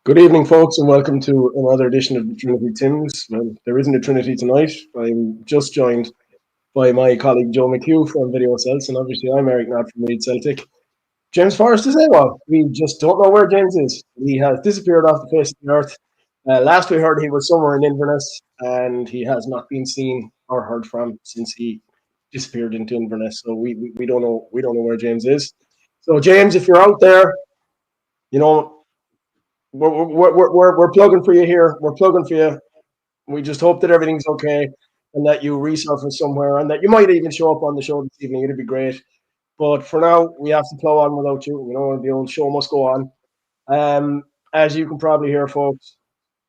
Good evening, folks, and welcome to another edition of the Trinity Tims. Well, there isn't a Trinity tonight. I'm just joined by my colleague Joe McHugh from Video Celts, and obviously I'm Eric Knott from Reed Celtic. James Forrest is AWOL. We just don't know where James is. He has disappeared off the face of the earth. Last we heard, he was somewhere in Inverness, and he has not been seen or heard from since he disappeared into Inverness. So we don't know where James is. So James, if you're out there, you know. We're plugging for you here. We're plugging for you. We just hope that everything's okay and that you resurface somewhere and that you might even show up on the show this evening. It'd be great. But for now, we have to plow on without you. You know, the old show must go on. As you can probably hear, folks,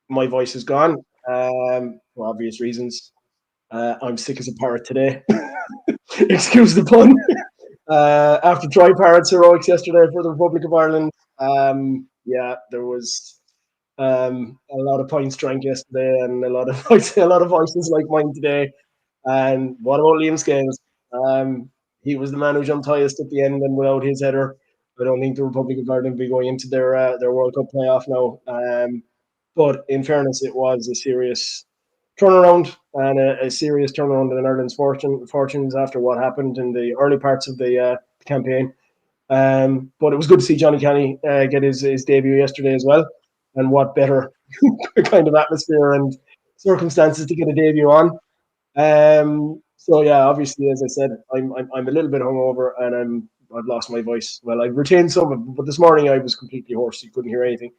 my voice is gone for obvious reasons. I'm sick as a parrot today. Excuse the pun. After Troy Parrots heroics yesterday for the Republic of Ireland, there was a lot of points drank yesterday, and a lot of voices like mine today. And what about Liam Scales? He was the man who jumped highest at the end, and without his header, I don't think the Republic of Ireland will be going into their World Cup playoff now. But in fairness, it was a serious turnaround and a serious turnaround in Ireland's fortunes after what happened in the early parts of the campaign. But it was good to see Johnny Kenny get his debut yesterday as well. And what better kind of atmosphere and circumstances to get a debut on. So yeah, obviously, as I said, I'm a little bit hungover and I've lost my voice. Well, I've retained some of it, but this morning I was completely hoarse. You couldn't hear anything.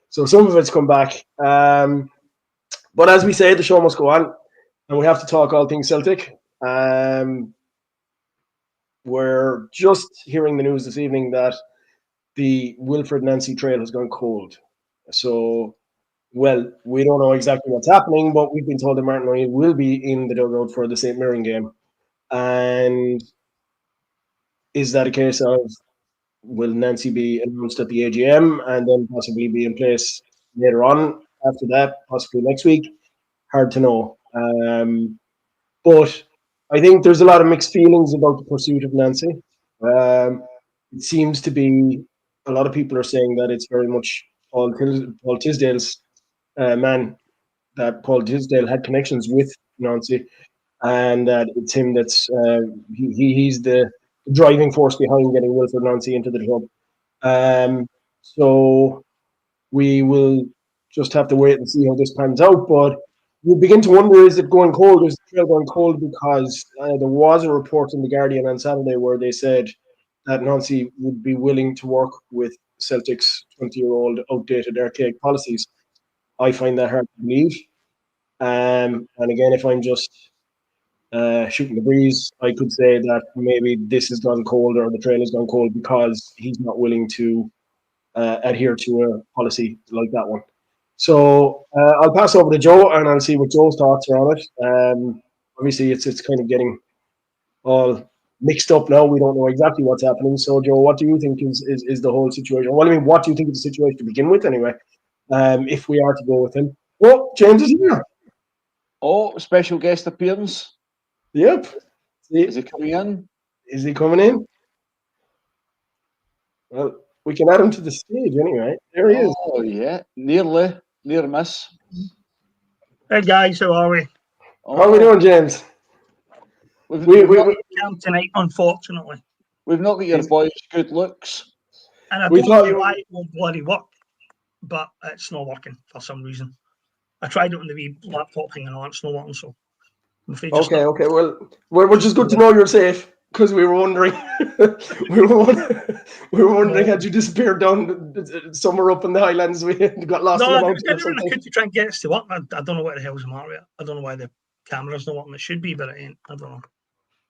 So some of it's come back. But as we say, the show must go on, and we have to talk all things Celtic. We're just hearing the news this evening that the Wilfried Nancy trail has gone cold. So, well, we don't know exactly what's happening, but we've been told that Martin O'Neill will be in the dugout for the St. Mirren game. And is that a case of will Nancy be announced at the AGM and then possibly be in place later on after that, possibly next week? Hard to know. But I think there's a lot of mixed feelings about the pursuit of Nancy. It seems to be a lot of people are saying that it's very much Paul Tisdale's man, that Paul Tisdale had connections with Nancy, and that it's him that's he's the driving force behind getting Wilfried Nancy into the club. So we will just have to wait and see how this pans out. But you begin to wonder, is it going cold? Is the trail going cold? Because there was a report in The Guardian on Saturday where they said that Nancy would be willing to work with Celtic's 20-year-old outdated archaic policies. I find that hard to believe. And again, if I'm just shooting the breeze, I could say that maybe this has gone cold or the trail has gone cold because he's not willing to adhere to a policy like that one. So I'll pass over to Joe and I'll see what Joe's thoughts are on it. Obviously, it's kind of getting all mixed up now. We don't know exactly what's happening. So, Joe, what do you think is the whole situation? Well, I mean, what do you think of the situation to begin with, anyway? If we are to go with him, well, James is here. Oh, special guest appearance. Yep. Is he coming in? Is he coming in? Well, we can add him to the stage anyway. There he is. Oh, yeah. Near miss. Hey, guys, how are we? How are we doing, James? We've not come tonight, unfortunately. We've not got your boys' good looks. And I don't know why it won't bloody work, but it's not working for some reason. I tried it on the wee laptop thing and it's not working, so I'm afraid Okay. Well, we're just good to know you're safe, because we were wondering, we were wondering had you disappeared down somewhere up in the Highlands? We got lost in the mountains or something. I could try and get us to work. I don't know what the hell's the matter with it. I don't know why the camera's not working. It should be, but it ain't. I don't know.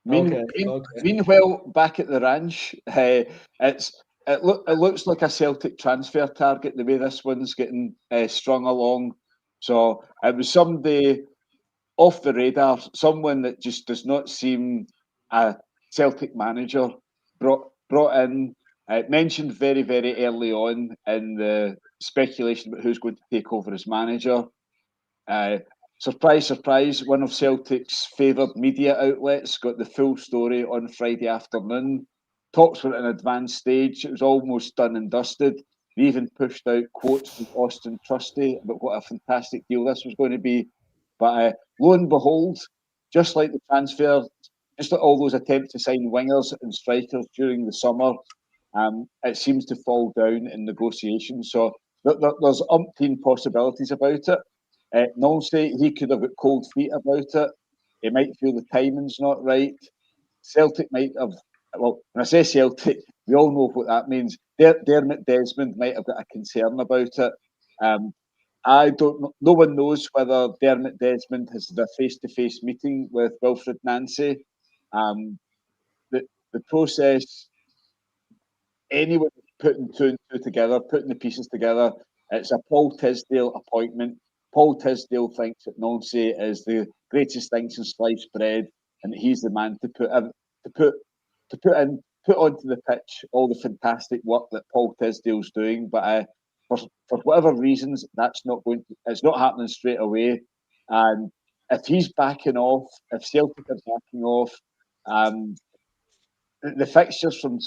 Meanwhile, back at the ranch, it looks like a Celtic transfer target the way this one's getting strung along. So it was somebody off the radar, someone that just does not seem a Celtic manager brought in. Mentioned very, very early on in the speculation about who's going to take over as manager. Surprise, surprise, one of Celtic's favoured media outlets got the full story on Friday afternoon. Talks were at an advanced stage. It was almost done and dusted. They even pushed out quotes from Austin Trusty about what a fantastic deal this was going to be. But lo and behold, just like the transfer, just like all those attempts to sign wingers and strikers during the summer, it seems to fall down in negotiations. So there's umpteen possibilities about it. Nancy, he could have got cold feet about it. He might feel the timing's not right. Celtic might have, well, when I say Celtic, we all know what that means. Dermot Desmond might have got a concern about it. I don't know, no one knows whether Dermot Desmond has had a face-to-face meeting with Wilfried Nancy. The process, anyone putting two and two together, putting the pieces together, it's a Paul Tisdale appointment. Paul Tisdale thinks that Nancy is the greatest thing since sliced bread, and he's the man to put onto the pitch all the fantastic work that Paul Tisdale's doing. But for whatever reasons, it's not happening straight away. And if he's backing off, if Celtic are backing off, the fixtures from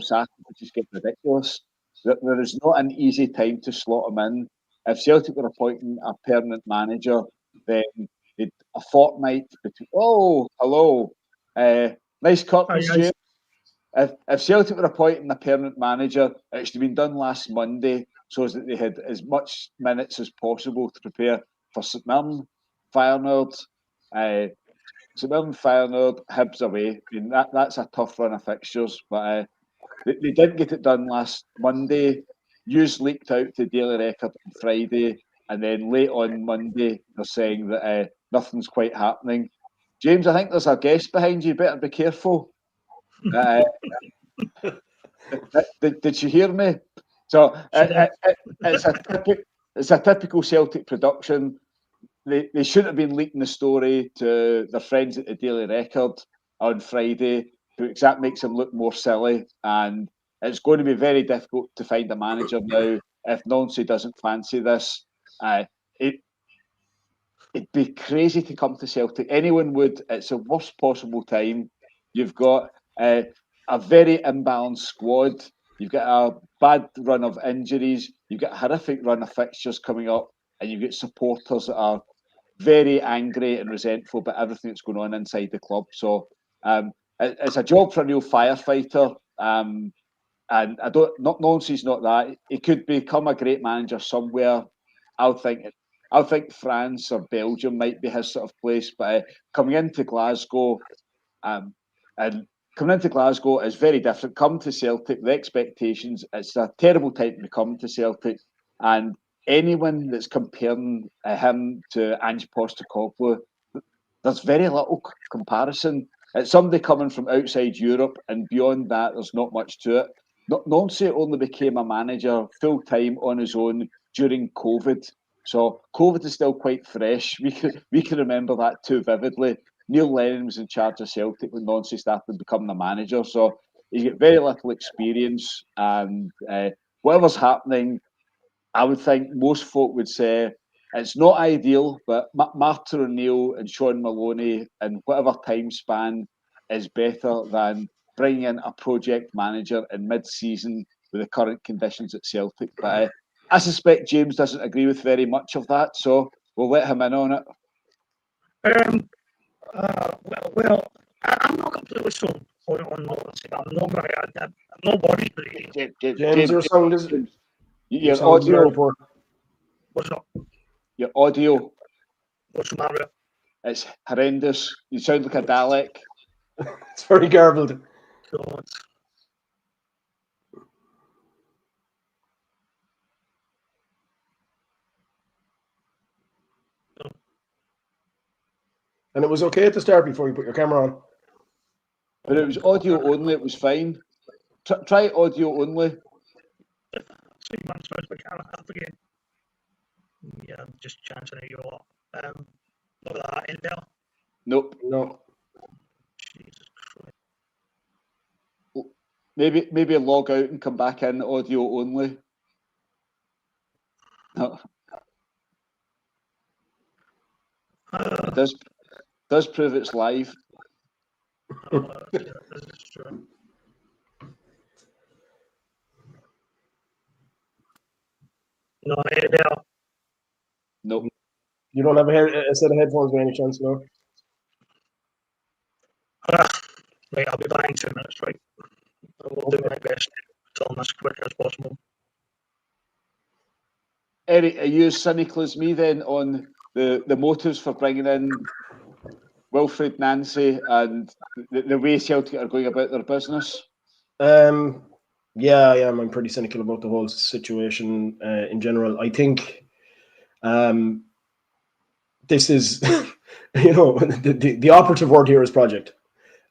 Saturday just get ridiculous. There is not an easy time to slot them in. If Celtic were appointing a permanent manager, then a fortnight between. Oh, hello, nice curtains, James. If Celtic were appointing a permanent manager, it should have been done last Monday, so that they had as much minutes as possible to prepare for St Mirren, Feyenoord. St Mirren, Feyenoord, Hibs away. I mean, that's a tough run of fixtures, but they didn't get it done last Monday. News leaked out to Daily Record on Friday, and then late on Monday, they're saying that nothing's quite happening. James, I think there's a guest behind you. Better be careful. Did you hear me? So it's a typical Celtic production. They shouldn't have been leaking the story to their friends at the Daily Record on Friday, because that makes them look more silly. And it's going to be very difficult to find a manager now if Nancy doesn't fancy this. It'd be crazy to come to Celtic. Anyone would. It's the worst possible time. You've got a very imbalanced squad. You've got a bad run of injuries. You've got a horrific run of fixtures coming up, and you've got supporters that are very angry and resentful about everything that's going on inside the club. So it's a job for a real firefighter. And Nancy's not that. He could become a great manager somewhere. I think France or Belgium might be his sort of place. But coming into Glasgow, is very different. Come to Celtic, the expectations. It's a terrible time to come to Celtic, and anyone that's comparing him to Ange Postecoglou, there's very little comparison. It's somebody coming from outside Europe, and beyond that, there's not much to it. Nancy only became a manager full-time on his own during COVID. So COVID is still quite fresh. We can remember that too vividly. Neil Lennon was in charge of Celtic when Nancy started becoming the manager. So he's got very little experience, and whatever's happening, I would think most folk would say it's not ideal, but Martin O'Neill and Sean Maloney in whatever time span is better than bringing in a project manager in mid-season with the current conditions at Celtic. But I suspect James doesn't agree with very much of that, so we'll let him in on it. I'm not completely sold on Nancy. I'm not worried. James, your sound is... Your audio. What's up? Your audio. What's the matter? It's horrendous. You sound like a Dalek. It's very garbled. God. And it was okay at the start before you put your camera on. But it was audio only. It was fine. Try audio only. 6 months was the camera up again. Yeah, just chancing at you all. Look at that in there. Nope. No. Jesus Christ. Maybe log out and come back in audio only. No. It does prove it's live. This is true. No, there. Nope. You don't have a set of headphones by any chance, no? Right, I'll be back in 2 minutes, right? I will do my best to tell them as quick as possible. Eric, are you as cynical as me then on the motives for bringing in Wilfried Nancy and the way Celtic are going about their business? Yeah, I am. I'm pretty cynical about the whole situation in general. I think this is, the operative word here is project.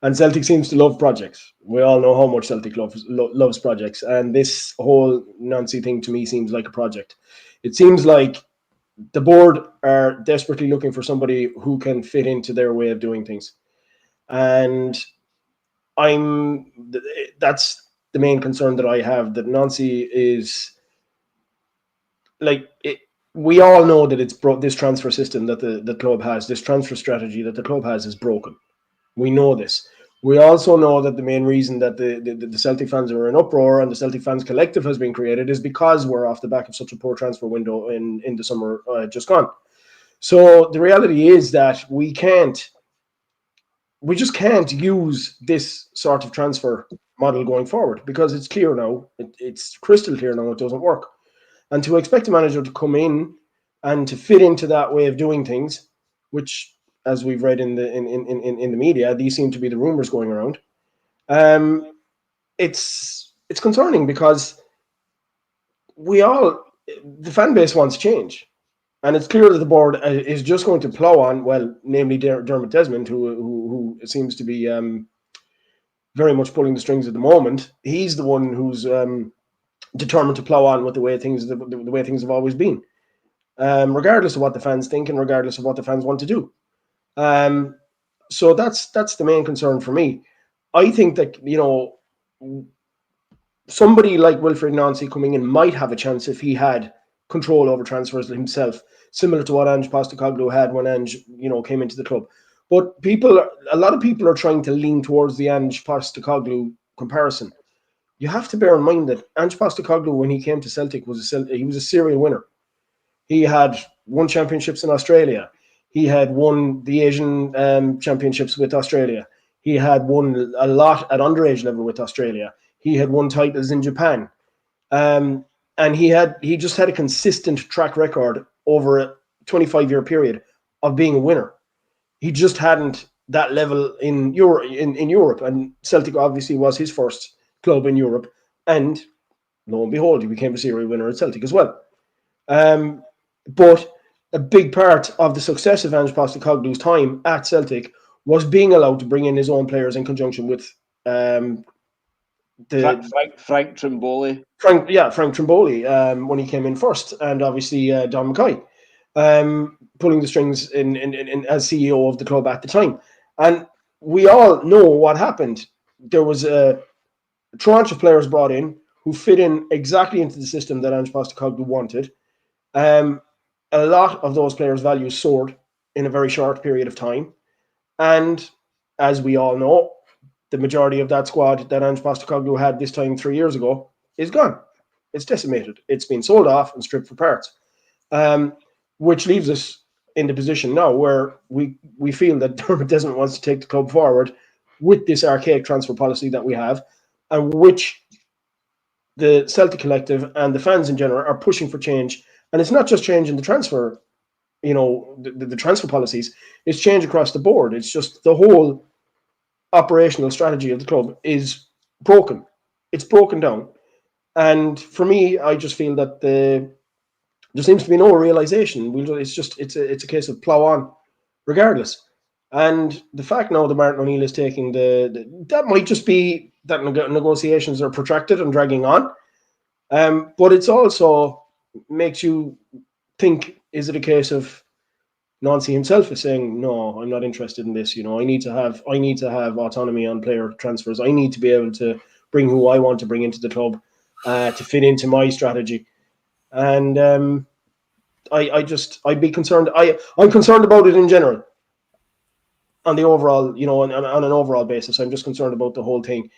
And Celtic seems to love projects. We all know how much Celtic loves projects. And this whole Nancy thing to me seems like a project. It seems like the board are desperately looking for somebody who can fit into their way of doing things. And that's the main concern that I have, that Nancy is like it. We all know that this transfer system that the club has, this transfer strategy that the club has, is broken. We know this. We also know that the main reason that the Celtic fans are in uproar and the Celtic fans collective has been created is because we're off the back of such a poor transfer window in the summer just gone. So the reality is that we just can't use this sort of transfer model going forward, because it's clear now, it's crystal clear now, it doesn't work. And to expect a manager to come in and to fit into that way of doing things, which, as we've read in the media, these seem to be the rumors going around. It's concerning, because the fan base wants change, and it's clear that the board is just going to plow on. Well, namely Dermot Desmond, who seems to be very much pulling the strings at the moment. He's the one who's determined to plow on with the way things have always been, regardless of what the fans think and regardless of what the fans want to do. So that's the main concern for me. I think that somebody like Wilfried Nancy coming in might have a chance if he had control over transfers himself, similar to what Ange Postecoglou had when Ange came into the club. But a lot of people are trying to lean towards the Ange Postecoglou comparison. You have to bear in mind that Ange Postecoglou, when he came to Celtic, he was a serial winner. He had won championships in Australia. He had won the Asian championships with Australia. He had won a lot at underage level with Australia. He had won titles in Japan. And he just had a consistent track record over a 25-year period of being a winner. He just hadn't that level in Europe, and Celtic obviously was his first club in Europe, and lo and behold, he became a serial winner at Celtic as well. But a big part of the success of Ange Postecoglou's time at Celtic was being allowed to bring in his own players in conjunction with Frank Trimboli. Frank Trimboli, when he came in first, and obviously Don McKay, pulling the strings in as CEO of the club at the time. And we all know what happened. There was a tranche of players brought in who fit in exactly into the system that Ange Postecoglou wanted. A lot of those players' values soared in a very short period of time. And as we all know, the majority of that squad that Ange Postecoglou had this time 3 years ago is gone. It's decimated. It's been sold off and stripped for parts, which leaves us in the position now where we feel that Dermot Desmond wants to take the club forward with this archaic transfer policy that we have, and which the Celtic collective and the fans in general are pushing for change. And it's not just change in the transfer, the transfer policies. It's change across the board. It's just the whole operational strategy of the club is broken. It's broken down. And for me, I just feel that there seems to be no realization. It's a case of plow on, regardless. And the fact now that Martin O'Neill is taking that might just be that negotiations are protracted and dragging on. But it's also makes you think: is it a case of Nancy himself is saying, "No, I'm not interested in this. I need to have autonomy on player transfers. I need to be able to bring who I want to bring into the club to fit into my strategy." And I'd be concerned. I'm concerned about it in general. On the overall, on an overall basis, I'm just concerned about the whole thing.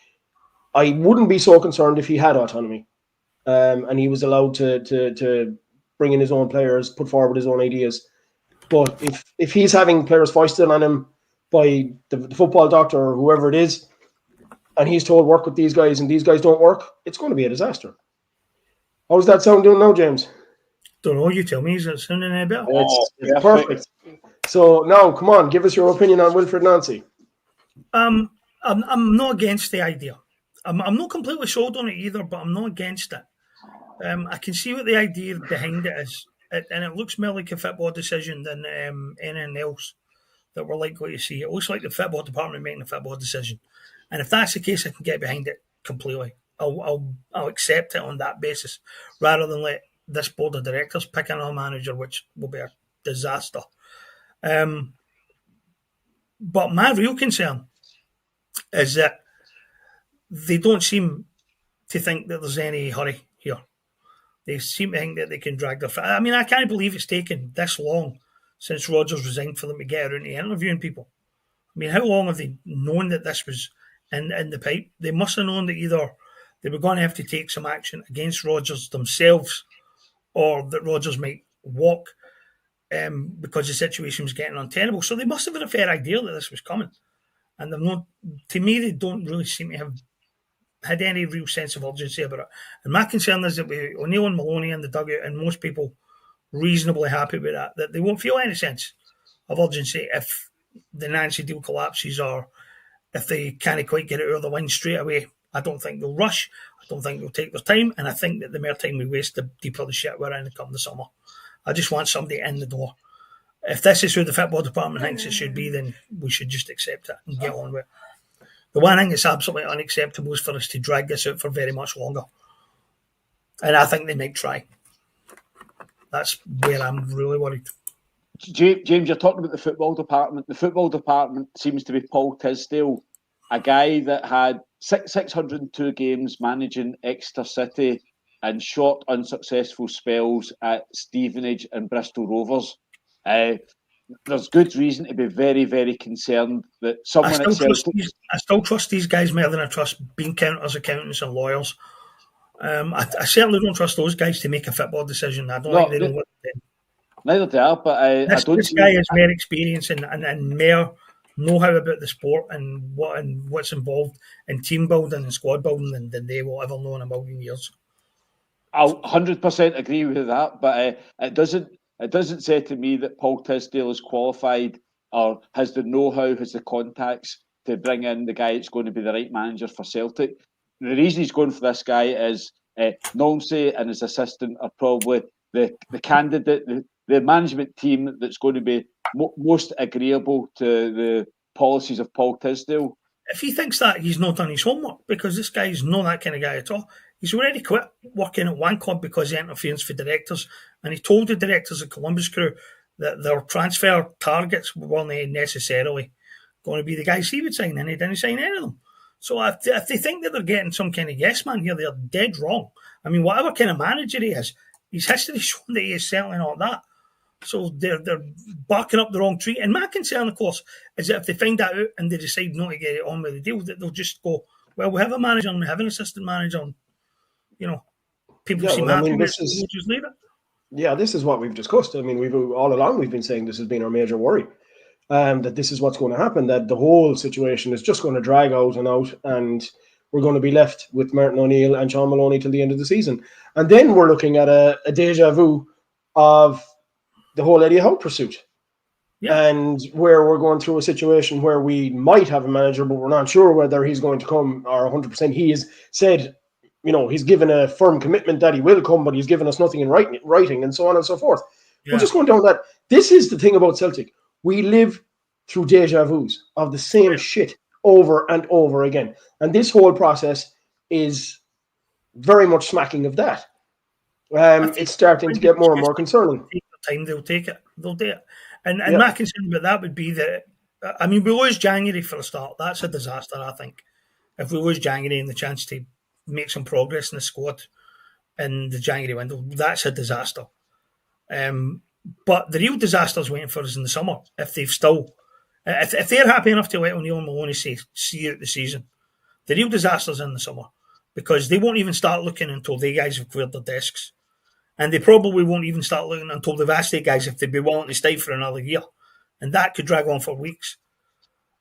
I wouldn't be so concerned if he had autonomy, and he was allowed to bring in his own players, put forward his own ideas. But if he's having players foisted on him by the football doctor or whoever it is, and he's told work with these guys and these guys don't work, it's going to be a disaster. How's that sound doing now, James? Don't know. You tell me. Is it sounding any better? It's perfect. So now, come on, give us your opinion on Wilfried Nancy. I'm not against the idea. I'm not completely sold on it either, but I'm not against it. I can see what the idea behind it is, and it looks more like a football decision than anything else that we're likely to see. It looks like the football department making a football decision, and if that's the case, I can get behind it completely. I'll accept it on that basis, rather than let this board of directors pick another manager, which will be a disaster. But my real concern is that they don't seem to think that there's any hurry here. They seem to think that they can drag their foot. I mean, I can't believe it's taken this long since Rodgers resigned for them to get around to interviewing people. I mean, how long have they known that this was in the pipe? They must have known that either they were going to have to take some action against Rodgers themselves, or that Rodgers might walk because the situation was getting untenable. So they must have had a fair idea that this was coming. And they've not, to me, they don't really seem to have had any real sense of urgency about it. And my concern is that with O'Neill and Maloney in the dugout, and most people reasonably happy with that they won't feel any sense of urgency if the Nancy deal collapses, or if they can't quite get it out of the wind straight away. I don't think they'll rush. I don't think they'll take their time. And I think that the more time we waste, the deeper the shit we're in to come the summer. I just want somebody in the door. If this is who the football department thinks it should be, then we should just accept it and get on with it. The one thing that's absolutely unacceptable is for us to drag this out for very much longer. And I think they might try. That's where I'm really worried. James, you're talking about the football department. The football department seems to be Paul Tisdale, a guy that had 602 games managing Exeter City and short, unsuccessful spells at Stevenage and Bristol Rovers. There's good reason to be very, very concerned that someone at Celtic... I still trust these guys more than I trust bean counters, accountants and lawyers. I certainly don't trust those guys to make a football decision. I don't think they know what they're doing. Neither do I, but I don't... This guy has more experience and more know-how about the sport and what's involved in team building and squad building than they will ever know in a million years. I'll 100% agree with that, but it doesn't say to me that Paul Tisdale is qualified or has the know-how, has the contacts to bring in the guy that's going to be the right manager for Celtic. The reason he's going for this guy is Nancy and his assistant are probably the candidate, the management team that's going to be most agreeable to the policies of Paul Tisdale. If he thinks that, he's not done his homework, because this guy's not that kind of guy at all. He's already quit working at one club because of interference for directors, and he told the directors of Columbus Crew that their transfer targets weren't necessarily going to be the guys he would sign, and he didn't sign any of them. So if they think that they're getting some kind of yes man here, they're dead wrong. I mean, whatever kind of manager he is, his history shown that he is certainly not that. So they're barking up the wrong tree. And my concern, of course, is that if they find that out and they decide not to get it on with the deal, that they'll just go, well, we have a manager and we have an assistant manager, and people seem happy with it, we'll just leave it. Yeah, this is what we've discussed. I mean, we've all along we've been saying this has been our major worry, that this is what's going to happen, that the whole situation is just going to drag out, and we're going to be left with Martin O'Neill and Sean Maloney till the end of the season. And then we're looking at a deja vu of the whole Eddie Howe pursuit. Yeah. And where we're going through a situation where we might have a manager, but we're not sure whether he's going to come or 100%. He has said, he's given a firm commitment that he will come, but he's given us nothing in writing and so on and so forth. Yeah. We're just going down that. This is the thing about Celtic. We live through deja vus of the same shit over and over again. And this whole process is very much smacking of that. It's starting to get more and more concerning. Time they'll take it, they'll do it. And my concern about that would be that, I mean, we lose January for a start. That's a disaster, I think. If we lose January and the chance to make some progress in the squad in the January window, that's a disaster. But the real disaster is waiting for us in the summer. If if they're happy enough to let O'Neill and Maloney see out the season, the real disaster's in the summer, because they won't even start looking until they guys have cleared their desks. And they probably won't even start looking until they've asked the guys if they'd be willing to stay for another year. And that could drag on for weeks.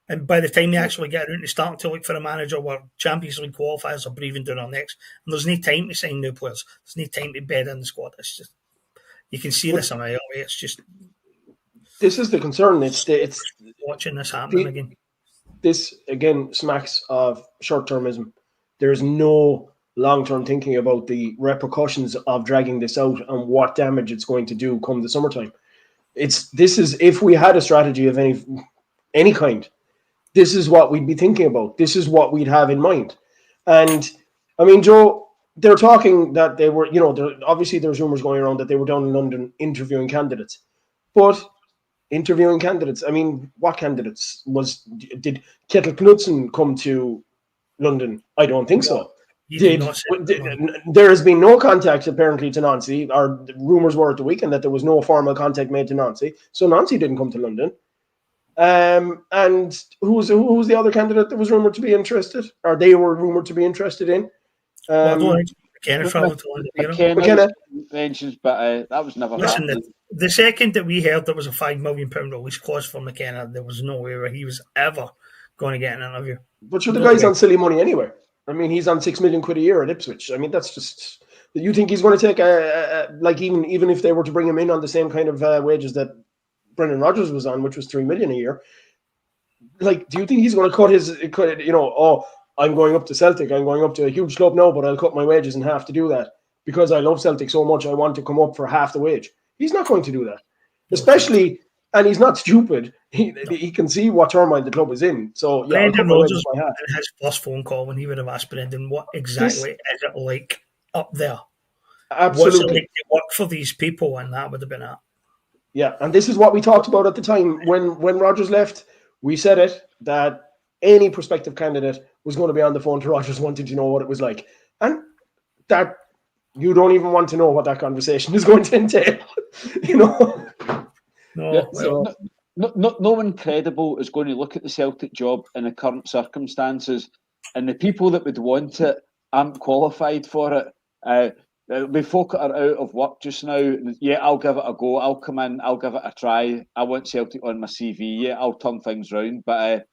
And by the time they actually get around to starting to look for a manager where Champions League qualifiers are breathing down our necks, and there's no time to sign new players. There's no time to bed in the squad. It's just, you can see this a mile away. It's just... This is the concern. It's watching this happening again. This, again, smacks of short-termism. There's no long-term thinking about the repercussions of dragging this out and what damage it's going to do come the summertime. If we had a strategy of any kind, this is what we'd be thinking about. This is what we'd have in mind. And I mean, Joe, they're talking that they were, obviously there's rumors going around that they were down in London interviewing candidates. But interviewing candidates, I mean, what candidates? Did Kjetil Knudsen come to London? I don't think so. There has been no contact apparently to Nancy, or the rumours were at the weekend that there was no formal contact made to Nancy. So Nancy didn't come to London. And who was the other candidate that was rumoured to be interested, or they were rumoured to be interested in? McKenna travelled to London. McKenna mentions, but that was never happened. The second that we heard there was a £5 million release clause for McKenna, there was no way where he was ever going to get an interview. But the guy's on silly money anyway. I mean, he's on £6 million a year at Ipswich. I mean, that's just... You think he's going to take even if they were to bring him in on the same kind of wages that Brendan Rodgers was on, which was $3 million a year? Like, do you think he's going to I'm going up to Celtic, I'm going up to a huge club now, but I'll cut my wages in half to do that because I love Celtic so much, I want to come up for half the wage? He's not going to do that, especially, and he's not stupid. He can see what turmoil the club is in. So yeah, Brendan Rodgers in his first phone call when he would have asked Brendan, what exactly is it like up there? Absolutely. What's it like to work for these people? And that would have been it. Yeah, and this is what we talked about at the time when Rodgers left. We said it that any prospective candidate was going to be on the phone to Rodgers, wanting to know what it was like, and that you don't even want to know what that conversation is going to entail. No one credible is going to look at the Celtic job in the current circumstances, and the people that would want it aren't qualified for it. The folk that are out of work just now, yeah, I'll give it a go. I'll come in, I'll give it a try. I want Celtic on my CV. Yeah, I'll turn things round. But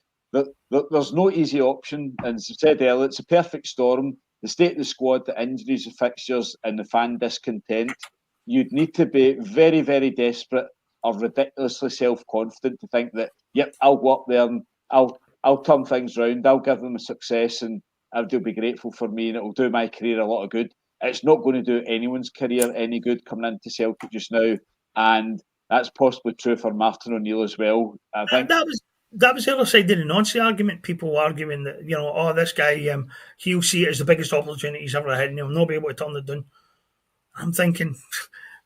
there's no easy option. And as I said earlier, it's a perfect storm. The state of the squad, the injuries, the fixtures, and the fan discontent. You'd need to be very, very desperate or ridiculously self-confident to think that, yep, I'll go up there and I'll turn things round. I'll give them a success and they'll be grateful for me and it'll do my career a lot of good. It's not going to do anyone's career any good coming into Celtic just now, and that's possibly true for Martin O'Neill as well. I think that was the other side of the Nancy argument. People were arguing that this guy he'll see it as the biggest opportunity he's ever had, and he'll not be able to turn it down. I'm thinking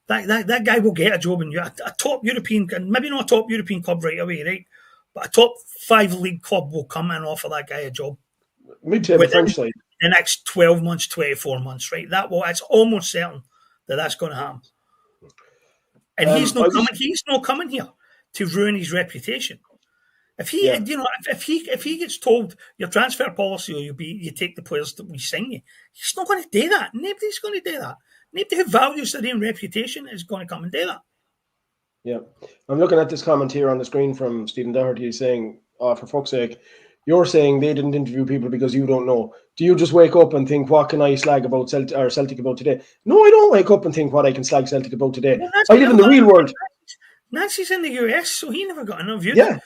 that guy will get a job in a top European, maybe not a top European club right away, right? But a top 5 league club will come and offer that guy a job. Mid-table French side. The next 12 months, 24 months, right? It's almost certain that's going to happen. And he's not coming here to ruin his reputation. If he gets told your transfer policy or you take the players that we sign you, he's not going to do that. Nobody's going to do that. Nobody who values their own reputation is going to come and do that. Yeah. I'm looking at this comment here on the screen from Stephen Doherty. He's saying, for fuck's sake, you're saying they didn't interview people because you don't know. Do you just wake up and think, what can I slag about Celtic about today? No, I don't wake up and think what I can slag Celtic about today. Well, I live in the real world. Nancy's in the US, so he never got interviewed. Yeah.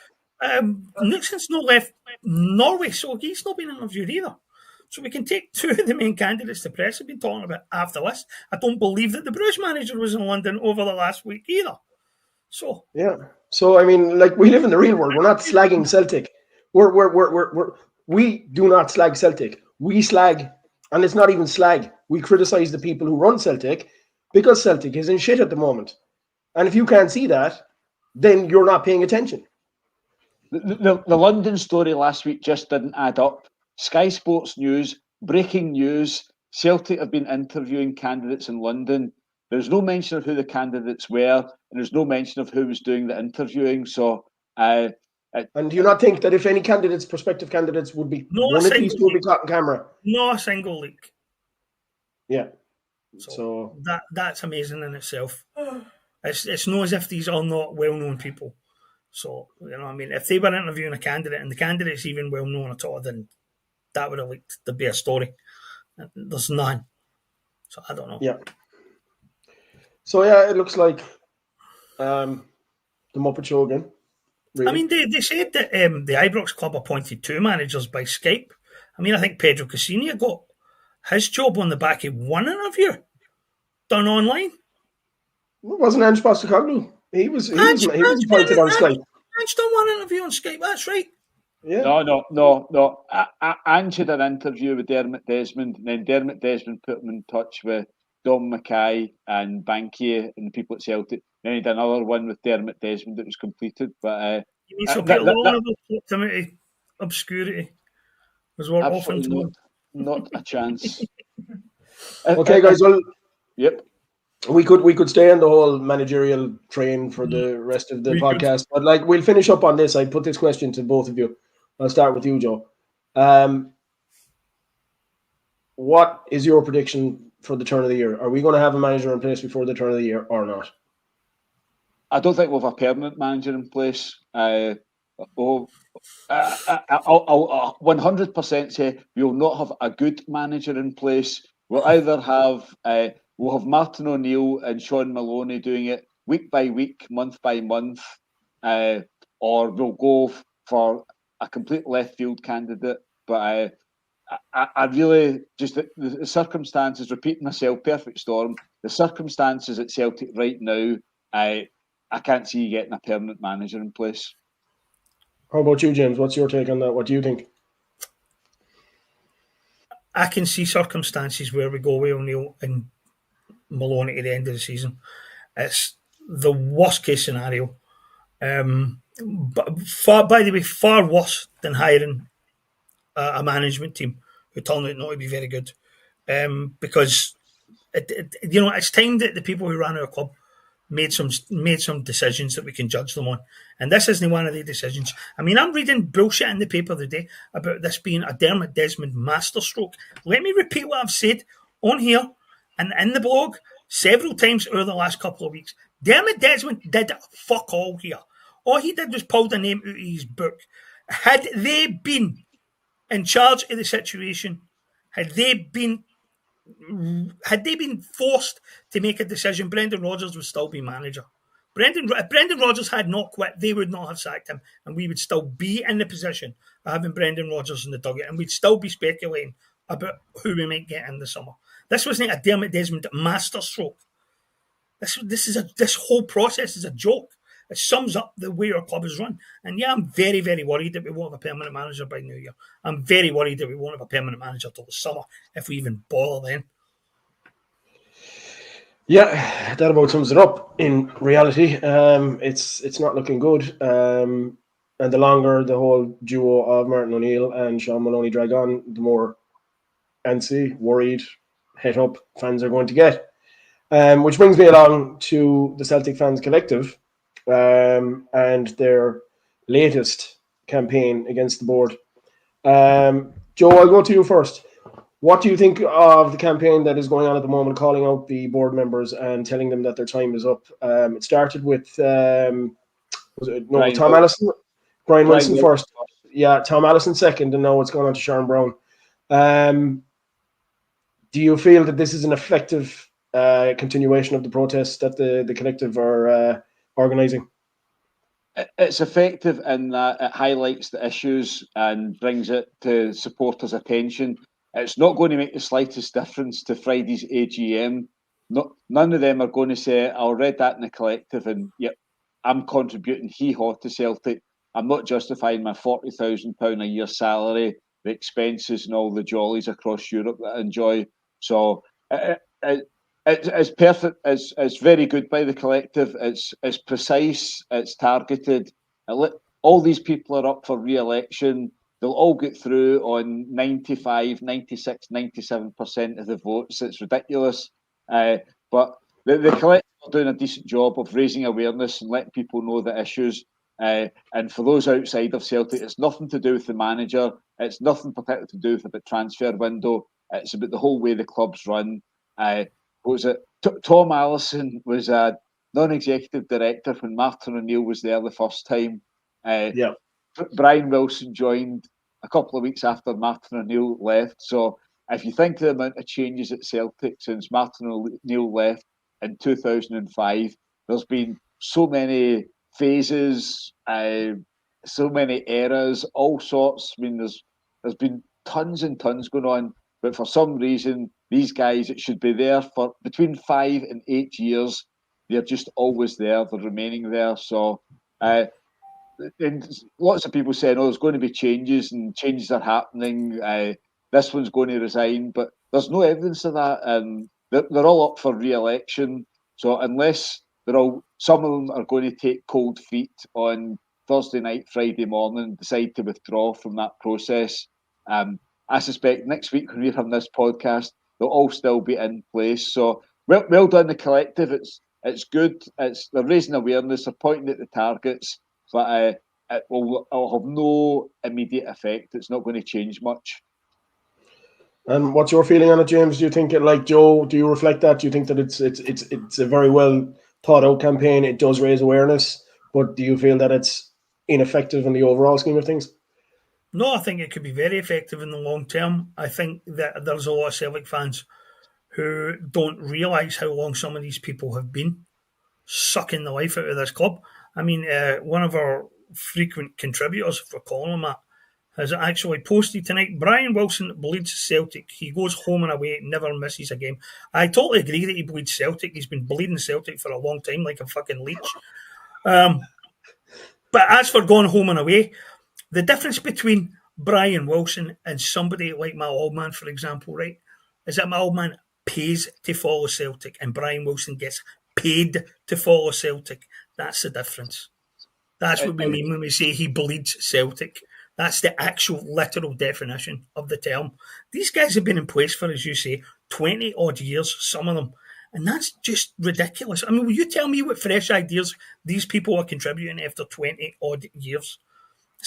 Nixon's not left Norway, so he's not been interviewed either. So we can take 2 of the main candidates the press have been talking about after this. I don't believe that the Bruce manager was in London over the last week either. So yeah. So I mean, we live in the real world. We're not slagging Celtic. We do not slag Celtic. We slag, and it's not even slag. We criticize the people who run Celtic because Celtic is in shit at the moment. And if you can't see that, then you're not paying attention. The London story last week just didn't add up. Sky Sports News, breaking news, Celtic have been interviewing candidates in London. There's no mention of who the candidates were, and there's no mention of who was doing the interviewing. So, and do you not think that if any prospective candidates would be, one of these will be caught on camera? No single leak. Yeah. So that's amazing in itself. It's not as if these are not well-known people. So, I mean, if they were interviewing a candidate and the candidate's even well-known at all, then that would have liked to be a story. There's none. So, I don't know. Yeah. So, yeah, it looks like the Muppet Show again. Really. I mean, they said that the Ibrox club appointed 2 managers by Skype. I mean, I think Pedro Cassini got his job on the back of one interview done online. It wasn't Ange Postecoglou. He was appointed on Skype. Ange done one interview on Skype. That's right. Yeah. No. Ange had an interview with Dermot Desmond, and then Dermot Desmond put him in touch with Dom Mackay and Bankier and the people at Celtic. Then he did another one with Dermot Desmond that was completed. But you mean so Peter Lawler put him into obscurity? As we're often told. Not a chance. Okay, guys. Well, yep. We could stay on the whole managerial train for the rest of the podcast, but like we'll finish up on this. I put this question to both of you. I'll start with you, Joe. What is your prediction for the turn of the year? Are we going to have a manager in place before the turn of the year or not? I don't think we'll have a permanent manager in place. I'll 100% say we will not have a good manager in place. We'll either have we'll have Martin O'Neill and Sean Maloney doing it week by week, month by month, or we'll go for a complete left field candidate. But I really just the circumstances, repeating myself, perfect storm. The circumstances at Celtic right now, I can't see you getting a permanent manager in place. How about you, James? What's your take on that? What do you think? I can see circumstances where we go with O'Neill and Maloney at the end of the season. It's the worst case scenario. But far worse than hiring a management team who turned out not to be very good. Because it's time that the people who ran our club made some decisions that we can judge them on. And this isn't one of the decisions. I mean, I'm reading bullshit in the paper today about this being a Dermot Desmond masterstroke. Let me repeat what I've said on here and in the blog several times over the last couple of weeks. Dermot Desmond did fuck all here. All he did was pull the name out of his book. Had they been in charge of the situation, had they been forced to make a decision, Brendan Rodgers would still be manager. If Brendan Rodgers had not quit, they would not have sacked him, and we would still be in the position of having Brendan Rodgers in the dugout, and we'd still be speculating about who we might get in the summer. This wasn't a Dermot Desmond masterstroke. This whole process is a joke. It sums up the way our club is run. And yeah, I'm very, very worried that we won't have a permanent manager by New Year. I'm very worried that we won't have a permanent manager till the summer, if we even bother then. Yeah, that about sums it up. In reality, it's not looking good. And the longer the whole duo of Martin O'Neill and Sean Maloney drag on, the more antsy, worried, het up fans are going to get. Which brings me along to the Celtic Fans Collective and their latest campaign against the board. Joe, I'll go to you first. What do you think of the campaign that is going on at the moment, calling out the board members and telling them that their time is up? It started with Tom Allison? Brian Wilson first. Yeah, Tom Allison second, and now it's gone on to Sharon Brown. Do you feel that this is an effective continuation of the protests that the collective are organising? It's effective in that it highlights the issues and brings it to supporters' attention. It's not going to make the slightest difference to Friday's AGM. None of them are going to say, I'll read that in the collective and yep, I'm contributing hee-haw to Celtic. I'm not justifying my £40,000 a year salary, the expenses and all the jollies across Europe that I enjoy. So it's perfect. It's very good by the collective. It's precise. It's targeted. All these people are up for re-election. They'll all get through on 95, 96, 97% of the votes. It's ridiculous. But the collective are doing a decent job of raising awareness and letting people know the issues. And for those outside of Celtic, it's nothing to do with the manager. It's nothing particularly to do with the transfer window. It's about the whole way the club's run. what was it? Tom Allison was a non-executive director when Martin O'Neill was there the first time. Brian Wilson joined a couple of weeks after Martin O'Neill left. So if you think of the amount of changes at Celtic since Martin O'Neill left in 2005, there's been so many phases, so many eras, all sorts. I mean, there's been tons and tons going on, but for some reason, these guys that should be there for between 5 and 8 years, they're just always there. They're remaining there. So, and lots of people saying, "Oh, there's going to be changes, and changes are happening. This one's going to resign," but there's no evidence of that. They're all up for re-election. So unless some of them are going to take cold feet on Thursday night, Friday morning, decide to withdraw from that process. I suspect next week when we're having this podcast, they'll all still be in place. So well done, the collective. It's good. They're raising awareness. They're pointing at the targets, but it will have no immediate effect. It's not going to change much. And what's your feeling on it, James? Do you think, like Joe, do you reflect that? Do you think that it's a very well thought out campaign? It does raise awareness, but do you feel that it's ineffective in the overall scheme of things? No, I think it could be very effective in the long term. I think that there's a lot of Celtic fans who don't realise how long some of these people have been sucking the life out of this club. I mean, one of our frequent contributors, if we're calling him that, has actually posted tonight, Brian Wilson bleeds Celtic. He goes home and away, never misses a game. I totally agree that he bleeds Celtic. He's been bleeding Celtic for a long time, like a fucking leech. But as for going home and away, the difference between Brian Wilson and somebody like my old man, for example, right, is that my old man pays to follow Celtic and Brian Wilson gets paid to follow Celtic. That's the difference. That's what we mean when we say he bleeds Celtic. That's the actual literal definition of the term. These guys have been in place for, as you say, 20 odd years, some of them. And that's just ridiculous. I mean, will you tell me what fresh ideas these people are contributing after 20 odd years?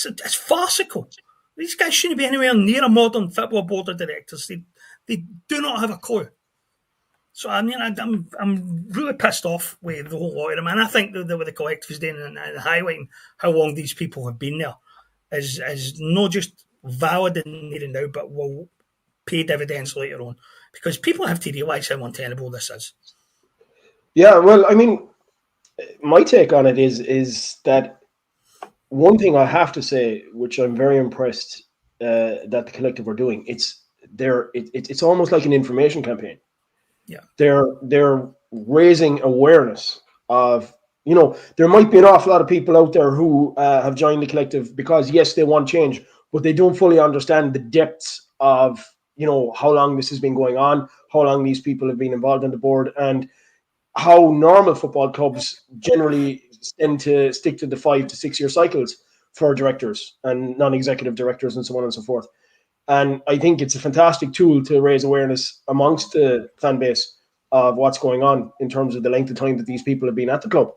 It's farcical. These guys shouldn't be anywhere near a modern football board of directors. They do not have a clue. So, I mean, I'm really pissed off with the whole lot of them. And I think that what the collective is doing and highlighting how long these people have been there is not just valid in there and now, but will pay dividends later on. Because people have to realise how untenable this is. Yeah, well, I mean, my take on it is that one thing I have to say, which I'm very impressed that the collective are doing, it's almost like an information campaign. Yeah, they're raising awareness of, there might be an awful lot of people out there who have joined the collective because, yes, they want change, but they don't fully understand the depths of, how long this has been going on, how long these people have been involved on the board, and how normal football clubs generally tend to stick to the 5 to 6 year cycles for directors and non-executive directors and so on and so forth. And I think it's a fantastic tool to raise awareness amongst the fan base of what's going on in terms of the length of time that these people have been at the club.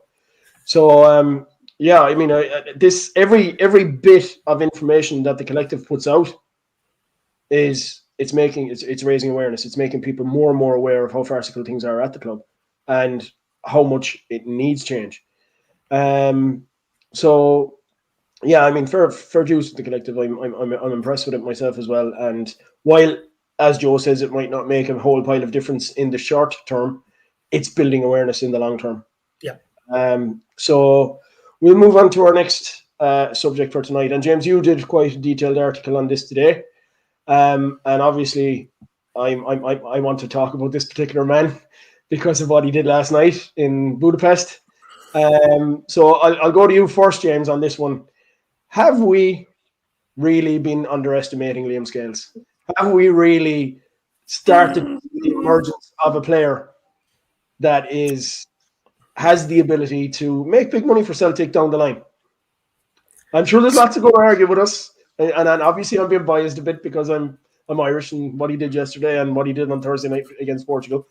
So, yeah, I mean, this every bit of information that the collective puts out it's raising awareness. It's making people more and more aware of how farcical things are at the club and how much it needs change. So, yeah, I mean, fair dues to the collective. I'm impressed with it myself as well. And while, as Joe says, it might not make a whole pile of difference in the short term, it's building awareness in the long term. Yeah. So we'll move on to our next subject for tonight. And James, you did quite a detailed article on this today. And obviously, I want to talk about this particular man because of what he did last night in Budapest. So I'll go to you first, James, on this one. Have we really been underestimating Liam Scales? Have we really started the emergence of a player that has the ability to make big money for Celtic down the line? I'm sure there's lots to go argue with us, and obviously I'm being biased a bit because I'm Irish and what he did yesterday and what he did on Thursday night against Portugal.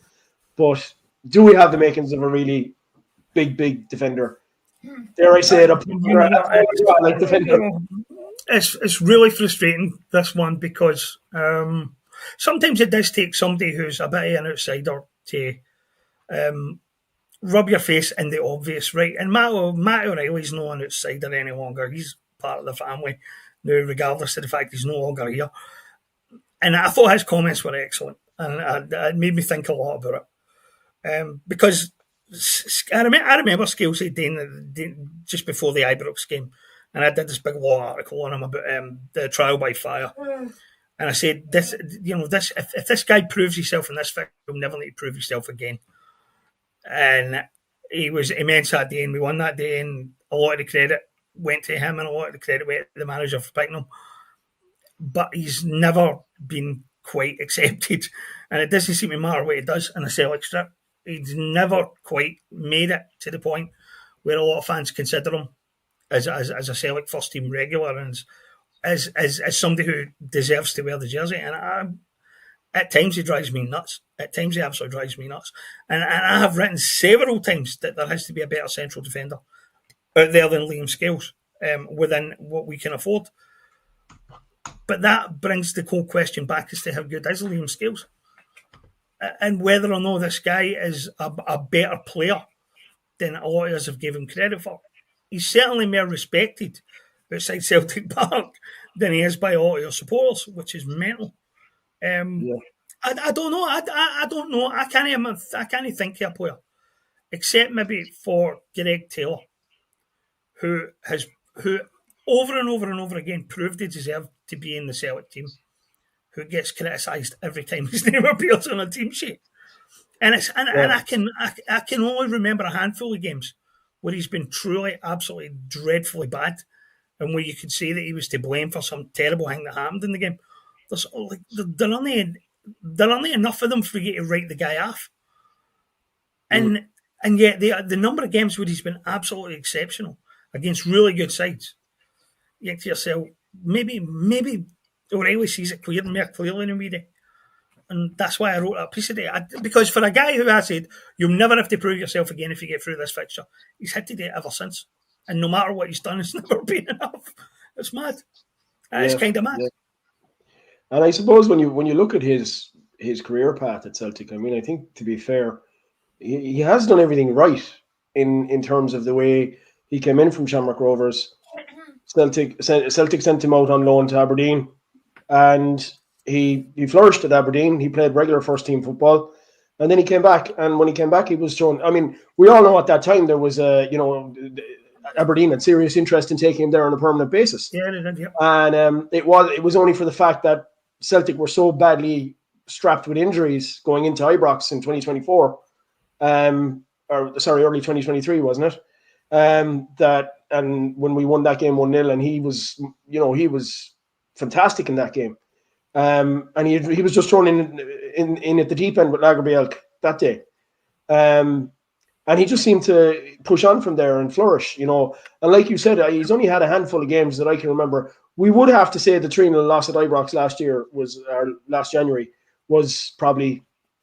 But do we have the makings of a really big defender? Dare I say it? It's really frustrating, this one, because sometimes it does take somebody who's a bit of an outsider to rub your face in the obvious, right? And Matt O'Reilly's no an outsider any longer. He's part of the family now, regardless of the fact he's no longer here. And I thought his comments were excellent, and it made me think a lot about it. Because I remember Scales just before the Ibrox game, and I did this big long article on him about the trial by fire. And I said, if this guy proves himself in this fight, he'll never need to prove himself again. And he was immense that day, and we won that day, and a lot of the credit went to him, and a lot of the credit went to the manager for picking him. But he's never been quite accepted, and it doesn't seem to matter what he does in a Celtic strip. He's never quite made it to the point where a lot of fans consider him as a Celtic first team regular and as somebody who deserves to wear the jersey. And at times he drives me nuts. At times he absolutely drives me nuts. And I have written several times that there has to be a better central defender out there than Liam Scales within what we can afford. But that brings the whole question back as to how good is Liam Scales and whether or not this guy is a better player than a lot of us have given him credit for. He's certainly more respected outside Celtic Park than he is by a lot of your supporters, which is mental. I don't know. I don't know. I can't think of a player, except maybe for Greg Taylor, who over and over and over again proved he deserved to be in the Celtic team, who gets criticised every time his name appears on a team sheet. And I can only remember a handful of games where he's been truly, absolutely dreadfully bad, and where you could say that he was to blame for some terrible thing that happened in the game. There are only enough of them for you to write the guy off. And yet the number of games where he's been absolutely exceptional against really good sides, you think to yourself, maybe O'Reilly sees it more clearly than we do. And that's why I wrote that piece today. Because for a guy who I said, you'll never have to prove yourself again if you get through this fixture, he's had to do it ever since. And no matter what he's done, it's never been enough. It's mad. It's kind of mad. Yeah. And I suppose when you look at his career path at Celtic, I mean, I think, to be fair, he has done everything right in terms of the way he came in from Shamrock Rovers. Celtic sent him out on loan to Aberdeen, and he flourished at Aberdeen. He played regular first team football, and then he came back. And when he came back, he was shown. I mean, we all know at that time there was Aberdeen had serious interest in taking him there on a permanent basis. Yeah, they did. Yeah. And it was only for the fact that Celtic were so badly strapped with injuries going into Ibrox in 2024, early 2023, wasn't it? And when we won that game 1-0, and he was fantastic in that game. And he was just thrown in at the deep end with Lagerbielke that day. And he just seemed to push on from there and flourish, And like you said, he's only had a handful of games that I can remember. We would have to say the 3-0 loss at Ibrox last January was probably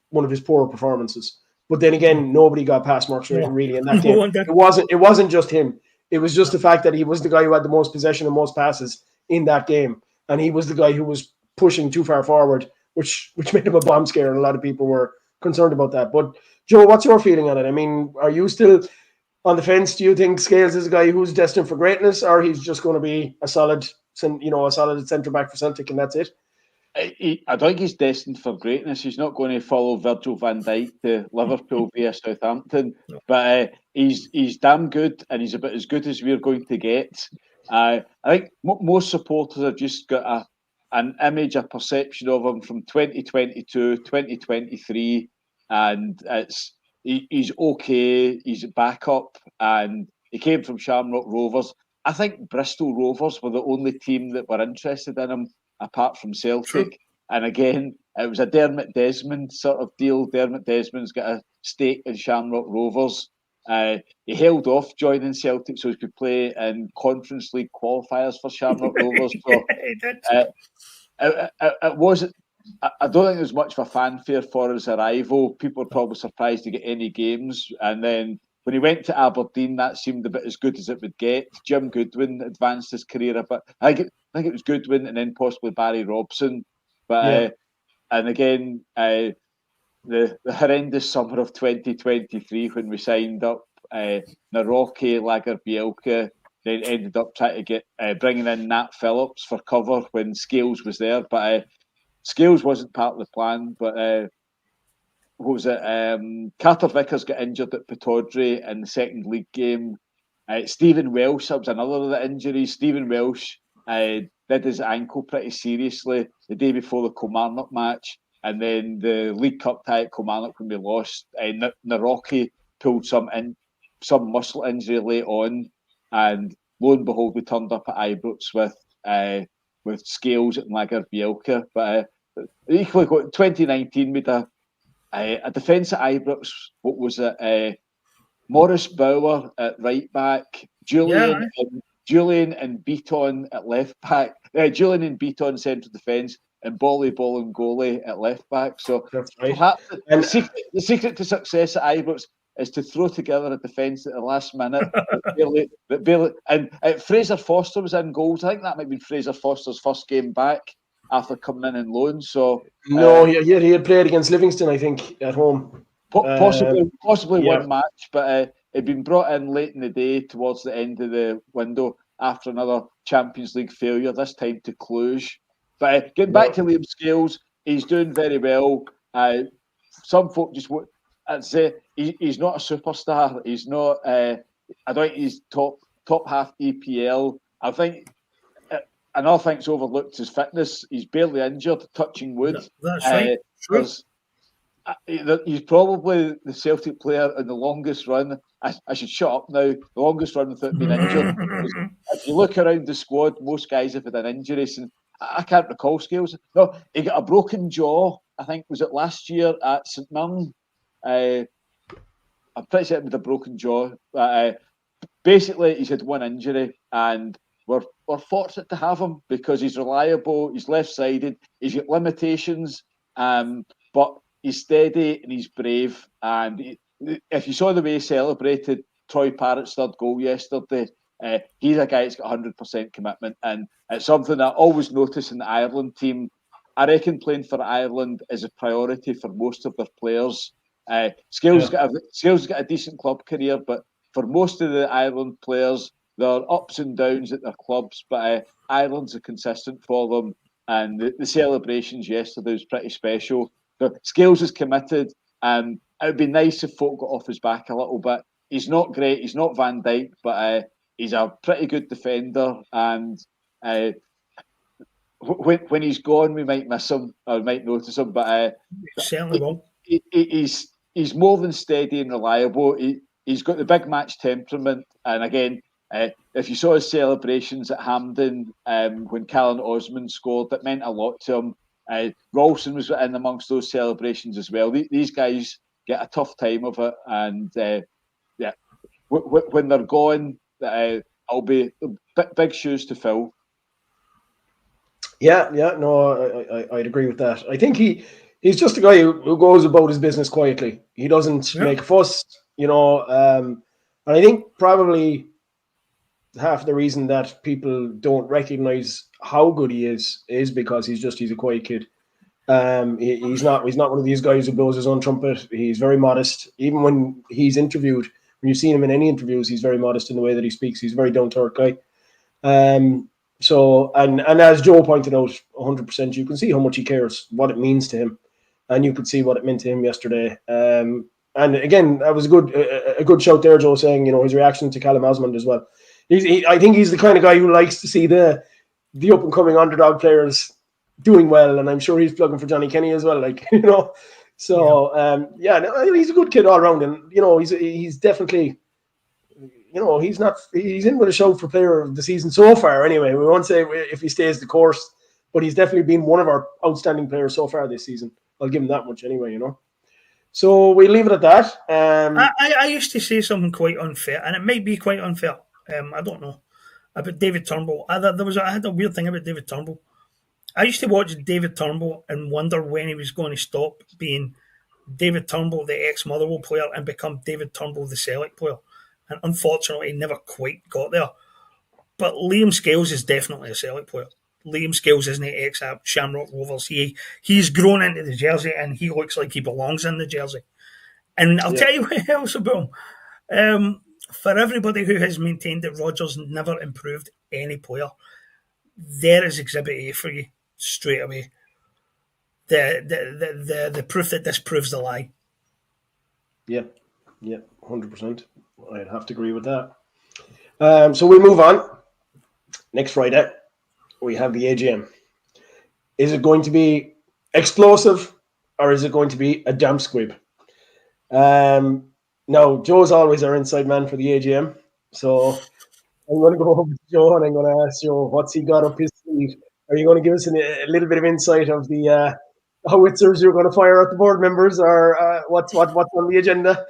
one of his poorer performances. But then again, nobody got past Mark really in that game. It wasn't just him. It was just the fact that he was the guy who had the most possession and most passes in that game. And he was the guy who was pushing too far forward, which made him a bomb scare, and a lot of people were concerned about that. But Joe, what's your feeling on it? I mean, are you still on the fence? Do you think Scales is a guy who's destined for greatness, or he's just going to be a solid centre back for Celtic and that's it? I don't think he's destined for greatness. He's not going to follow Virgil van Dijk to Liverpool via Southampton, but he's damn good, and he's about as good as we're going to get. I think most supporters have just got an image, a perception of him from 2022, 2023, and he's okay. He's a backup, and he came from Shamrock Rovers. I think Bristol Rovers were the only team that were interested in him, apart from Celtic. True. And again, it was a Dermot Desmond sort of deal. Dermot Desmond's got a stake in Shamrock Rovers. He held off joining Celtic so he could play in Conference League qualifiers for Shamrock Rovers. So it wasn't. I don't think there was much of a fanfare for his arrival. People were probably surprised to get any games. And then when he went to Aberdeen, that seemed a bit as good as it would get. Jim Goodwin advanced his career a bit. I think it was Goodwin and then possibly Barry Robson. But and again, the horrendous summer of 2023 when we signed up Naroki, Lagerbielke, then ended up trying to get bringing in Nat Phillips for cover when Scales was there, but Scales wasn't part of the plan. But what was it? Carter Vickers got injured at Pittodrie in the second league game. Stephen Welsh, that was another of the injuries. Stephen Welsh did his ankle pretty seriously the day before the Kilmarnock match. And then the League Cup tie at Kilmarnock when we lost, Naroki pulled some muscle injury late on, and lo and behold, we turned up at Ibrox with Scales and Lagerbielke. But equally, 2019 we had a defence at Ibrox. What was it? Morris Bauer at right back, Julian and Beaton at left back, Julian and Beaton central defence, and Bolly Bolingoli at left back. So that's right. Perhaps the secret to success at Ibrox is to throw together a defence at the last minute. that barely, and Fraser Foster was in goals. I think that might have been Fraser Foster's first game back after coming in on loan. So no, he had played against Livingston, I think, at home. Possibly one match, but he'd been brought in late in the day towards the end of the window after another Champions League failure, this time to Cluj. But getting back to Liam Scales, he's doing very well. Some folk just would say he's not a superstar. He's not. I don't think he's top half EPL. I think another thing's overlooked his fitness. He's barely injured, touching wood. That's right. He's probably the Celtic player in the longest run. I should shut up now. The longest run without being injured. If you look around the squad, most guys have had an injury. And I can't recall Scales. No, he got a broken jaw. I think was it last year at St Mirren. I'm pretty certain with a broken jaw. Basically, he's had one injury, and we're fortunate to have him because he's reliable. He's left-sided. He's got limitations, but he's steady and he's brave. And if you saw the way he celebrated Troy Parrott's third goal yesterday, he's a guy that's got 100% commitment. And it's something I always notice in the Ireland team. I reckon playing for Ireland is a priority for most of their players. Scales got a decent club career, but for most of the Ireland players, there are ups and downs at their clubs. But Ireland's a consistent for them. And the celebrations yesterday was pretty special. So Scales is committed. It would be nice if folk got off his back a little bit. He's not great. He's not Van Dijk, but he's a pretty good defender. And when he's gone, we might miss him or might notice him. But certainly won't. He's more than steady and reliable. He's got the big match temperament. And again, if you saw his celebrations at Hampden when Callan Osman scored, that meant a lot to him. Ralston was in amongst those celebrations as well. These guys get a tough time of it, and when they're gone, it'll be big shoes to fill. No, I'd agree with that. I think he's just a guy who goes about his business quietly. He doesn't make a fuss, and I think probably half the reason that people don't recognize how good he is because he's a quiet kid. He's not one of these guys who blows his own trumpet. He's very modest. Even when he's interviewed, when you've seen him in any interviews, he's very modest in the way that he speaks. He's a very down-to-earth guy. So as Joe pointed out, 100%, you can see how much he cares, what it means to him, and you could see what it meant to him yesterday. And again, that was a good shout there, Joe, saying his reaction to Callum Osmond as well. I think he's the kind of guy who likes to see the up and coming underdog players doing well, and I'm sure he's plugging for Johnny Kenny as well. So he's a good kid all around, and he's definitely. He's in with a shout for player of the season so far anyway. We won't say if he stays the course, but he's definitely been one of our outstanding players so far this season. I'll give him that much anyway, So we leave it at that. I used to say something quite unfair, and it might be quite unfair. I don't know. About David Turnbull. I had a weird thing about David Turnbull. I used to watch David Turnbull and wonder when he was going to stop being David Turnbull, the ex-Motherwell player, and become David Turnbull, the Celtic player. And unfortunately, he never quite got there. But Liam Scales is definitely a Celtic player. Liam Scales isn't ex Shamrock Rovers. He's grown into the jersey and he looks like he belongs in the jersey. And I'll tell you what else about him. For everybody who has maintained that Rodgers never improved any player, there is Exhibit A for you straight away. The proof that this proves the lie. Yeah, 100%. I'd have to agree with that. So we'll move on. Next Friday, we have the AGM. Is it going to be explosive or is it going to be a damp squib? Now, Joe's always our inside man for the AGM. So I'm going to go over to Joe and I'm going to ask Joe, what's he got up his sleeve? Are you going to give us a little bit of insight of the howitzers you're going to fire at the board members, or what's on the agenda?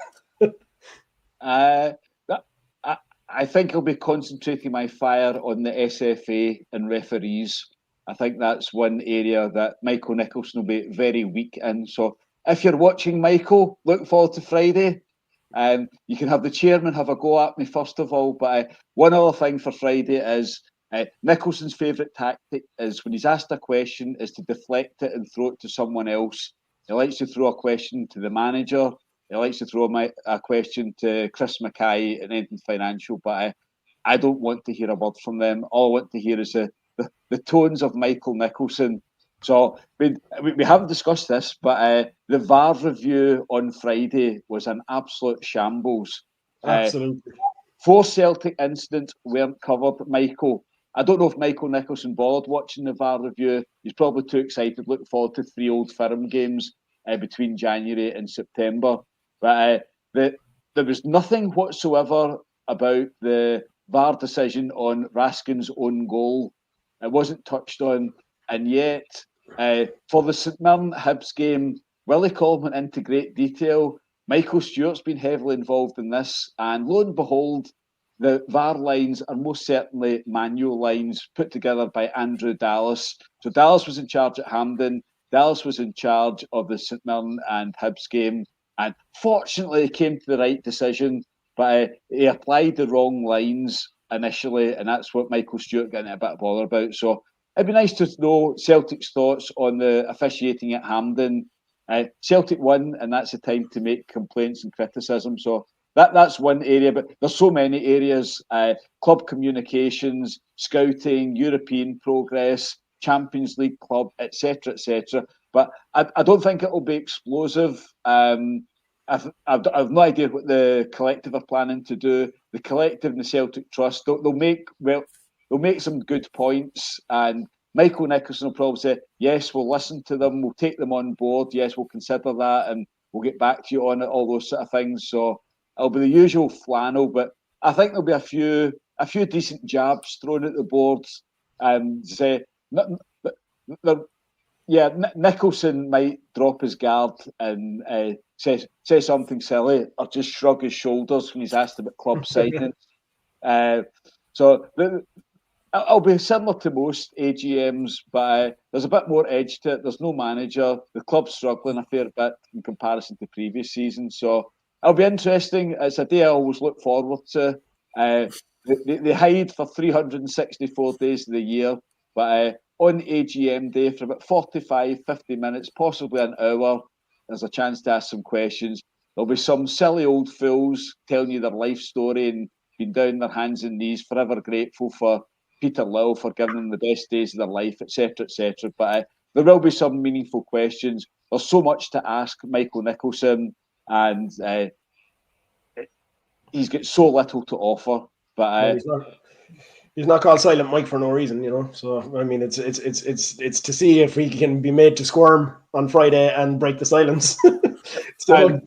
I think I'll be concentrating my fire on the SFA and referees. I think that's one area that Michael Nicholson will be very weak in. So if you're watching, Michael, look forward to Friday. You can have the chairman have a go at me first of all, but one other thing for Friday is Nicholson's favourite tactic is when he's asked a question is to deflect it and throw it to someone else. He likes to throw a question to the manager. He likes to throw a question to Chris Mackay and anything financial, but I don't want to hear a word from them. All I want to hear is the tones of Michael Nicholson. So we haven't discussed this, but the VAR review on Friday was an absolute shambles. Absolutely. 4 Celtic incidents weren't covered, Michael. I don't know if Michael Nicholson bothered watching the VAR review. He's probably too excited, looking forward to 3 Old Firm games between January and September. But there was nothing whatsoever about the VAR decision on Raskin's own goal. It wasn't touched on. And yet, for the St Mirren Hibs game, Willie Coleman into great detail. Michael Stewart's been heavily involved in this. And lo and behold, the VAR lines are most certainly manual lines put together by Andrew Dallas. So Dallas was in charge at Hampden. Dallas was in charge of the St Mirren and Hibs game. And fortunately, he came to the right decision, but he applied the wrong lines initially, and that's what Michael Stewart got in a bit of bother about. So it'd be nice to know Celtic's thoughts on the officiating at Hampden. Celtic won, and that's the time to make complaints and criticism. So that's one area, but there's so many areas: club communications, scouting, European progress, Champions League club, etc., etc. But I don't think it'll be explosive. I've no idea what the collective are planning to do. The collective and the Celtic Trust, they'll make some good points, and Michael Nicholson will probably say, yes, we'll listen to them, we'll take them on board, yes, we'll consider that, and we'll get back to you on it, all those sort of things. So it'll be the usual flannel, but I think there'll be a few decent jabs thrown at the boards. Nicholson might drop his guard and say something silly or just shrug his shoulders when he's asked about club signings. So it'll be similar to most AGMs, but there's a bit more edge to it. There's no manager. The club's struggling a fair bit in comparison to previous seasons. So it'll be interesting. It's a day I always look forward to. They hide for 364 days of the year, but on AGM day for about 45, 50 minutes, possibly an hour, there's a chance to ask some questions. There'll be some silly old fools telling you their life story and being down on their hands and knees, forever grateful for Peter Lill for giving them the best days of their life, etc., etc. But there will be some meaningful questions. There's so much to ask Michael Nicholson, and he's got so little to offer. But he's not called Silent Mike for no reason, you know. So I mean, it's to see if he can be made to squirm on Friday and break the silence. So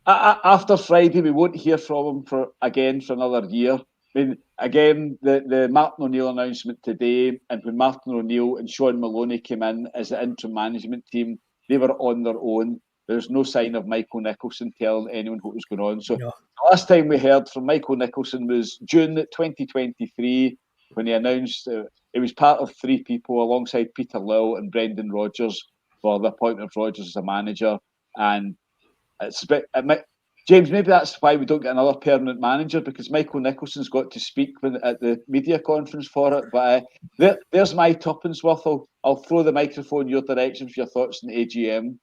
after Friday, we won't hear from him for another year. I mean, again, the Martin O'Neill announcement today, and when Martin O'Neill and Sean Maloney came in as the interim management team, they were on their own. There's no sign of Michael Nicholson telling anyone what was going on. So The last time we heard from Michael Nicholson was June 2023, when he announced it was part of 3 people alongside Peter Lill and Brendan Rodgers for the appointment of Rodgers as a manager. And James, maybe that's why we don't get another permanent manager, because Michael Nicholson's got to speak at the media conference for it. But there's my tuppence worth. I'll throw the microphone your direction for your thoughts on the AGM.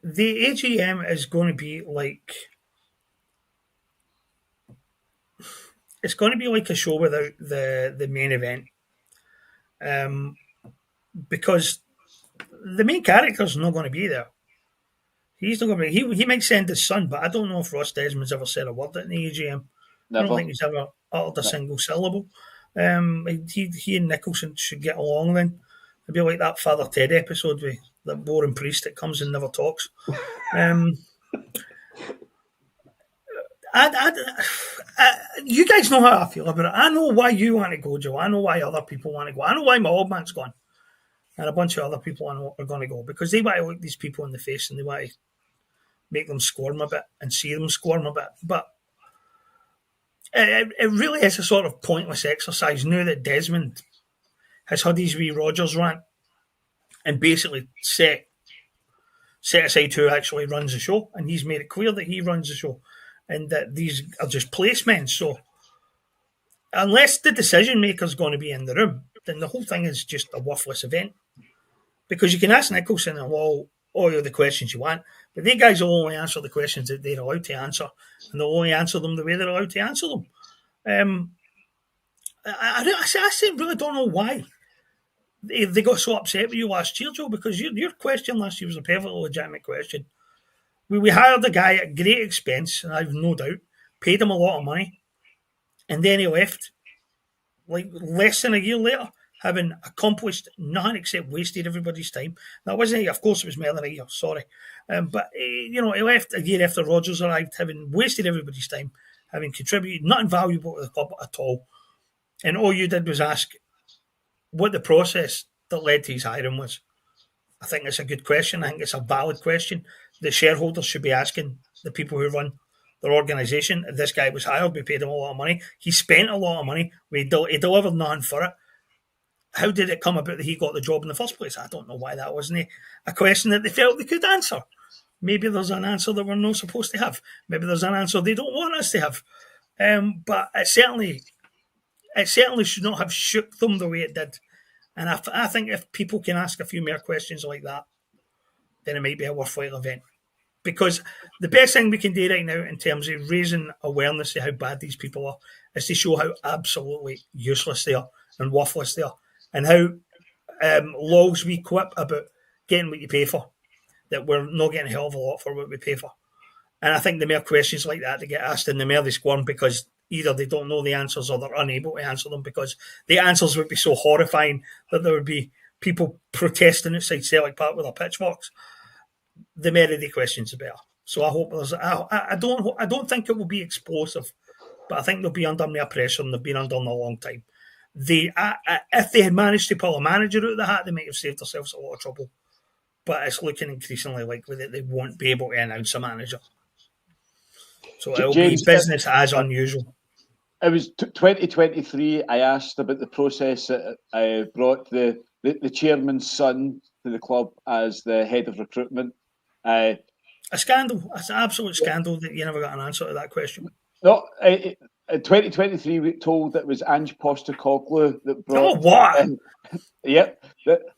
The AGM is going to be like, it's going to be like a show without the main event, because the main character's not going to be there. He's not going to be. He might send his son, but I don't know if Ross Desmond's ever said a word at the AGM. Never. I don't think he's ever uttered a single syllable. He and Nicholson should get along then. It'd be like that Father Ted episode with the boring priest that comes and never talks. You guys know how I feel about it. I know why you want to go, Joe. I know why other people want to go. I know why my old man's gone. And a bunch of other people I know are going to go, because they want to look these people in the face and they want to make them squirm a bit and see them squirm a bit. But it really is a sort of pointless exercise now that Desmond has had his wee Rogers rant and basically set aside who actually runs the show. And he's made it clear that he runs the show and that these are just placemen. So unless the decision maker's going to be in the room, then the whole thing is just a worthless event. Because you can ask Nicholson and all the questions you want, but they guys will only answer the questions that they're allowed to answer, and they'll only answer them the way they're allowed to answer them. I really don't know why they got so upset with you last year, Joe, because your question last year was a perfectly legitimate question. We hired a guy at great expense, and I've no doubt, paid him a lot of money, and then he left like less than a year later, having accomplished nothing except wasted everybody's time. That wasn't, of course, it was more than a year, sorry. But he left a year after Rodgers arrived, having wasted everybody's time, having contributed nothing valuable to the club at all. And all you did was ask what the process that led to his hiring was. I think it's a good question. I think it's a valid question. The shareholders should be asking the people who run their organisation. This guy was hired, we paid him a lot of money. He spent a lot of money. He delivered nothing for it. How did it come about that he got the job in the first place? I don't know why that wasn't a question that they felt they could answer. Maybe there's an answer that we're not supposed to have. Maybe there's an answer they don't want us to have. But it certainly should not have shook them the way it did. And I think if people can ask a few more questions like that, then it might be a worthwhile event. Because the best thing we can do right now in terms of raising awareness of how bad these people are is to show how absolutely useless they are and worthless they are, and how logs we quip about getting what you pay for, that we're not getting a hell of a lot for what we pay for. And I think the more questions like that they get asked, and the more they squirm, because either they don't know the answers or they're unable to answer them, because the answers would be so horrifying that there would be people protesting outside Celtic Park with their pitchforks. The more of the questions, the better. So I hope there's. I don't think it will be explosive, but I think they'll be under more pressure than they've been under in a long time. If they had managed to pull a manager out of the hat, they might have saved themselves a lot of trouble. But it's looking increasingly likely that they won't be able to announce a manager. So it'll be business as unusual. It was 2023. I asked about the process that brought the chairman's son to the club as the head of recruitment. A scandal. It's an absolute scandal that you never got an answer to that question. No, in 2023, we told that it was Ange Postecoglou that brought. Oh, what? Yep.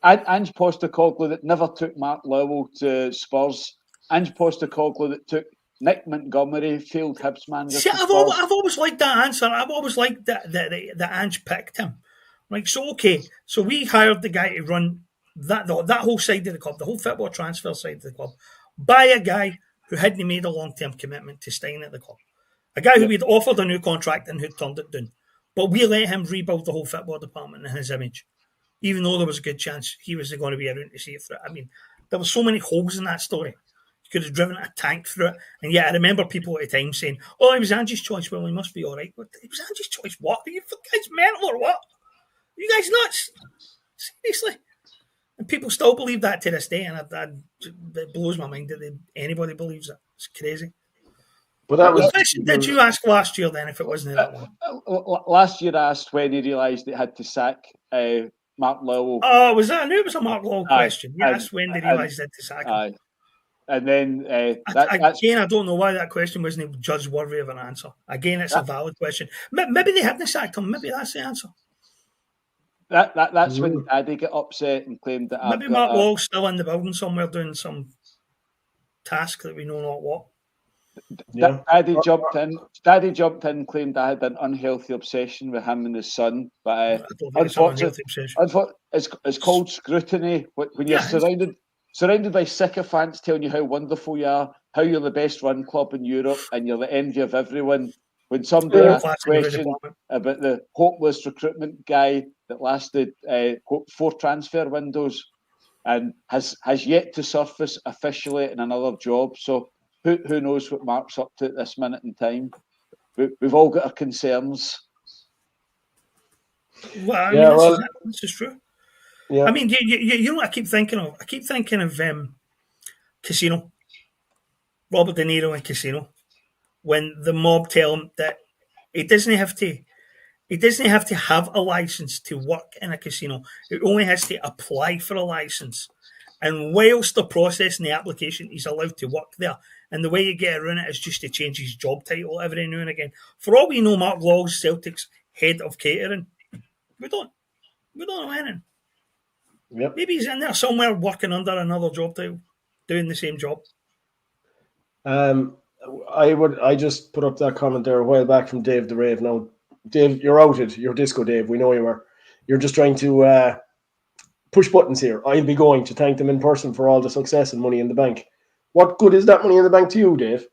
Ange Postecoglou that never took Mark Lowell to Spurs. Ange Postecoglou that took Nick Montgomery, failed Hibs manager. See, I've always liked that answer. I've always liked that Ange picked him. Like, so, okay. So we hired the guy to run that whole side of the club, the whole football transfer side of the club, by a guy who hadn't made a long-term commitment to staying at the club. A guy who we'd offered a new contract and who'd turned it down. But we let him rebuild the whole football department in his image, even though there was a good chance he was going to be around to see it through. I mean, there were so many holes in that story. You could have driven a tank through it. And yet I remember people at the time saying, oh, it was Angie's choice. Well, he must be all right. But it was Angie's choice. What? Are you guys mental or what? Are you guys nuts? Seriously? And people still believe that to this day. And it blows my mind that anybody believes it. It's crazy. But that was. Did you ask last year then if it wasn't that one? Last year I asked when he realised he had to sack Mark Lowell. Oh, was that? I knew it was a Mark Lowell question. Yes, when they realised that to sack him. Aye. And then again, I don't know why that question wasn't judged worthy of an answer. Again, it's a valid question. Maybe they hadn't sacked him. Maybe that's the answer. That's when Daddy got upset and claimed that maybe Mark Lowell's still in the building somewhere doing some task that we know not what. Yeah. Daddy jumped in and claimed I had an unhealthy obsession with him and his son. But unfortunately, it's called scrutiny. When you're surrounded by sycophants telling you how wonderful you are, how you're the best run club in Europe, and you're the envy of everyone. When somebody asks a question about the hopeless recruitment guy that lasted 4 transfer windows and has yet to surface officially in another job, so who knows what Mark's up to at this minute in time? We've all got our concerns. Well, I mean, this is true. Yeah. I mean, you know what I keep thinking of? I keep thinking of Casino, Robert De Niro in Casino, when the mob tell him that he doesn't have to have a license to work in a casino. He only has to apply for a license. And whilst they're processing the application, he's allowed to work there. And the way you get around it is just to change his job title every now and again. For all we know, Mark Lowell's Celtic's head of catering. We don't know anything. Yep. Maybe he's in there somewhere working under another job title, doing the same job. I just put up that comment there a while back from Dave the Rave. Now, Dave, you're outed. You're Disco Dave. We know you are. You're just trying to push buttons here. I'll be going to thank them in person for all the success and money in the bank. What good is that money in the bank to you, Dave?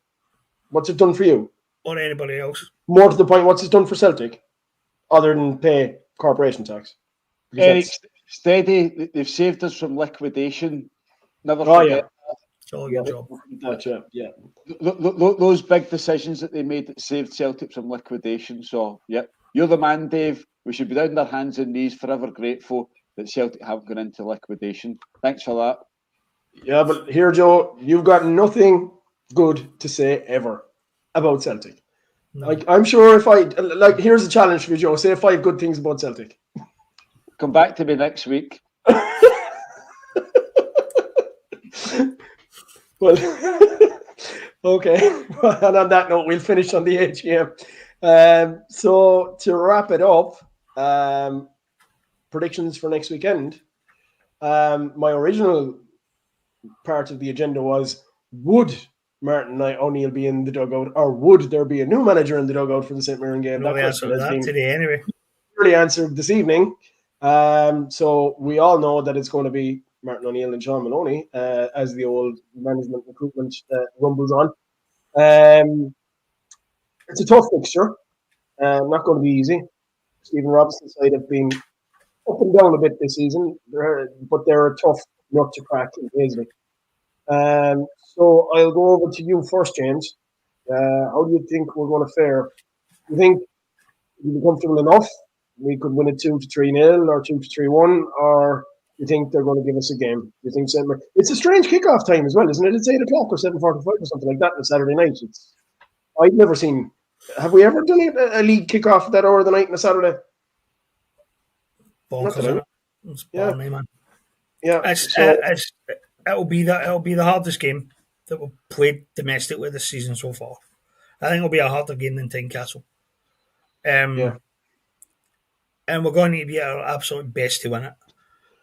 What's it done for you? Or anybody else? More to the point, what's it done for Celtic? Other than pay corporation tax? Eric, steady. They've saved us from liquidation. Never forget. It's all your job. Yeah. Those big decisions that they made that saved Celtic from liquidation. So, you're the man, Dave. We should be down their hands and knees, forever grateful that Celtic haven't gone into liquidation. Thanks for that. Yeah, but here, Joe, you've got nothing good to say ever about Celtic. No. Like, I'm sure here's a challenge for you, Joe. Say 5 good things about Celtic. Come back to me next week. Well, okay. And on that note, we'll finish on the AGM. So to wrap it up, predictions for next weekend. My original part of the agenda was, would Martin O'Neill be in the dugout, or would there be a new manager in the dugout for the St. Mirren game? No, that question has been today anyway. Really answered this evening. So we all know that it's going to be Martin O'Neill and Sean Maloney as the old management recruitment rumbles on. It's a tough fixture. Not going to be easy. Stephen Robinson's side have been up and down a bit this season, but they're a tough nut to crack in Paisley. So I'll go over to you first, James. How do you think we're going to fare? Do you think we'll be comfortable enough? We could win it 2-3-0 or 2-3-1, or do you think they're going to give us a game? Do you think it's a strange kickoff time as well, isn't it? It's 8 o'clock or 7:45 or something like that on a Saturday night. I've never seen. Have we ever done a league kickoff at that hour of the night on a Saturday? Bonkers, it's balmy, man. Yeah, it'll be the hardest game that we've played domestically this season so far. I think it'll be a harder game than Tynecastle. And we're going to be our absolute best to win it.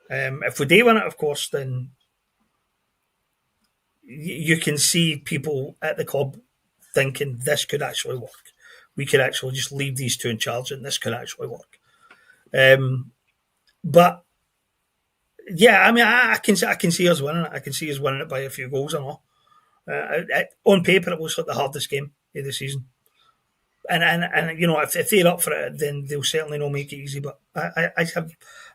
If we do win it, of course, then you can see people at the club thinking this could actually work. We could actually just leave these two in charge and this could actually work. But yeah, I mean, I can see us winning it. I can see us winning it by a few goals and all. On paper, it looks like the hardest game of the season. And you know, if they're up for it, then they'll certainly not make it easy. But I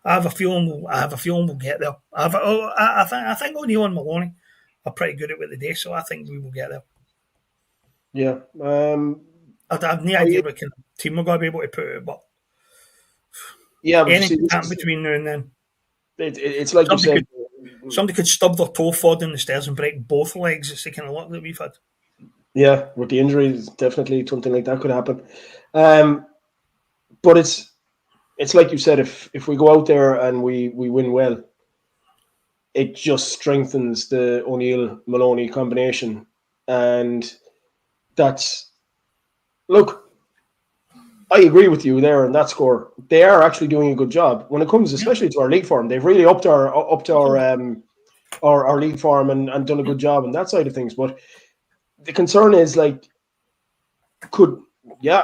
have a feeling we'll get there. I think O'Neill and Maloney are pretty good at what they do, so I think we will get there. Yeah. I've no idea what kind of team we're going to be able to put out, but anything can happen between now and then. It's like somebody could stub their toe falling the stairs and break both legs. It's the kind of luck that we've had. Yeah, with the injuries, definitely something like that could happen. But it's like you said, if we go out there and we win well, it just strengthens the O'Neill-Maloney combination. And that's, look, I agree with you there on that score. They are actually doing a good job when it comes, especially to our league form. They've really upped our league form and done a good job on that side of things. But the concern is, like,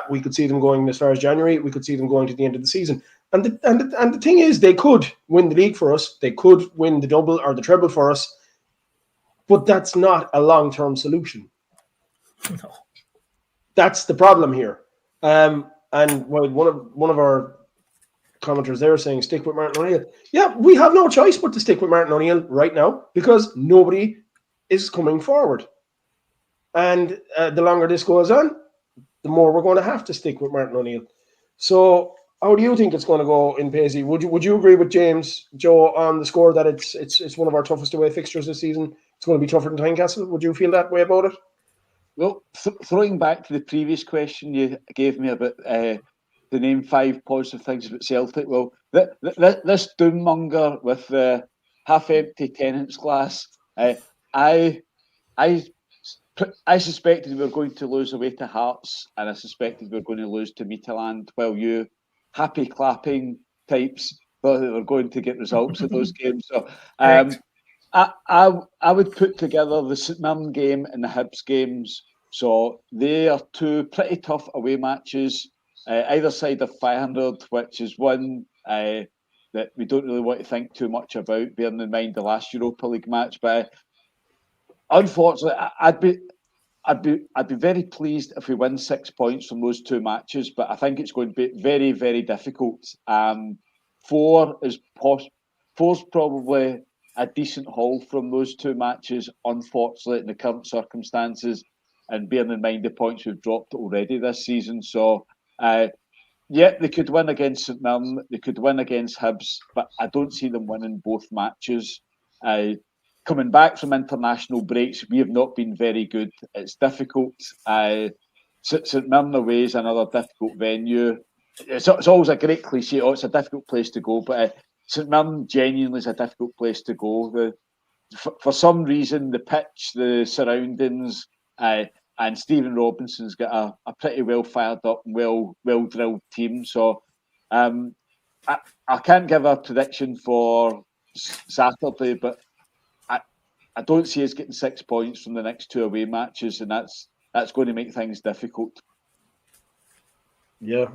we could see them going as far as January. We could see them going to the end of the season. And the thing is, they could win the league for us. They could win the double or the treble for us. But that's not a long-term solution. No. That's the problem here. And one of our commenters there saying stick with Martin O'Neill. Yeah, we have no choice but to stick with Martin O'Neill right now because nobody is coming forward. And the longer this goes on, the more we're going to have to stick with Martin O'Neill. So how do you think it's going to go in Paisley? Would you agree with James, Joe, on the score that it's one of our toughest away fixtures this season? It's going to be tougher than Tynecastle. Would you feel that way about it? Well, throwing back to the previous question you gave me about the name 5 positive things about Celtic. Well, this doommonger with the half-empty tenants glass, I suspected we were going to lose away to Hearts, and I suspected we were going to lose to Midtjylland, while you happy clapping types thought they were going to get results in those games. So I would put together the St Mirren game and the Hibs games. So they are 2 pretty tough away matches, either side of 500, which is one that we don't really want to think too much about, bearing in mind the last Europa League match. But unfortunately, I'd be very pleased if we win 6 points from those 2 matches, but I think it's going to be very, very difficult. 4's probably a decent haul from those 2 matches, unfortunately, in the current circumstances, and bearing in mind the points we've dropped already this season. So, they could win against St Mirren, they could win against Hibs, but I don't see them winning both matches. Coming back from international breaks, we have not been very good. It's difficult. St Mirren away is another difficult venue. It's always a great cliche. It's a difficult place to go, but St Mirren genuinely is a difficult place to go. For some reason, the pitch, the surroundings, and Stephen Robinson's got a pretty well fired up and well drilled team. So I can't give a prediction for Saturday, but I don't see us getting 6 points from the next 2 away matches, and that's going to make things difficult. Yeah,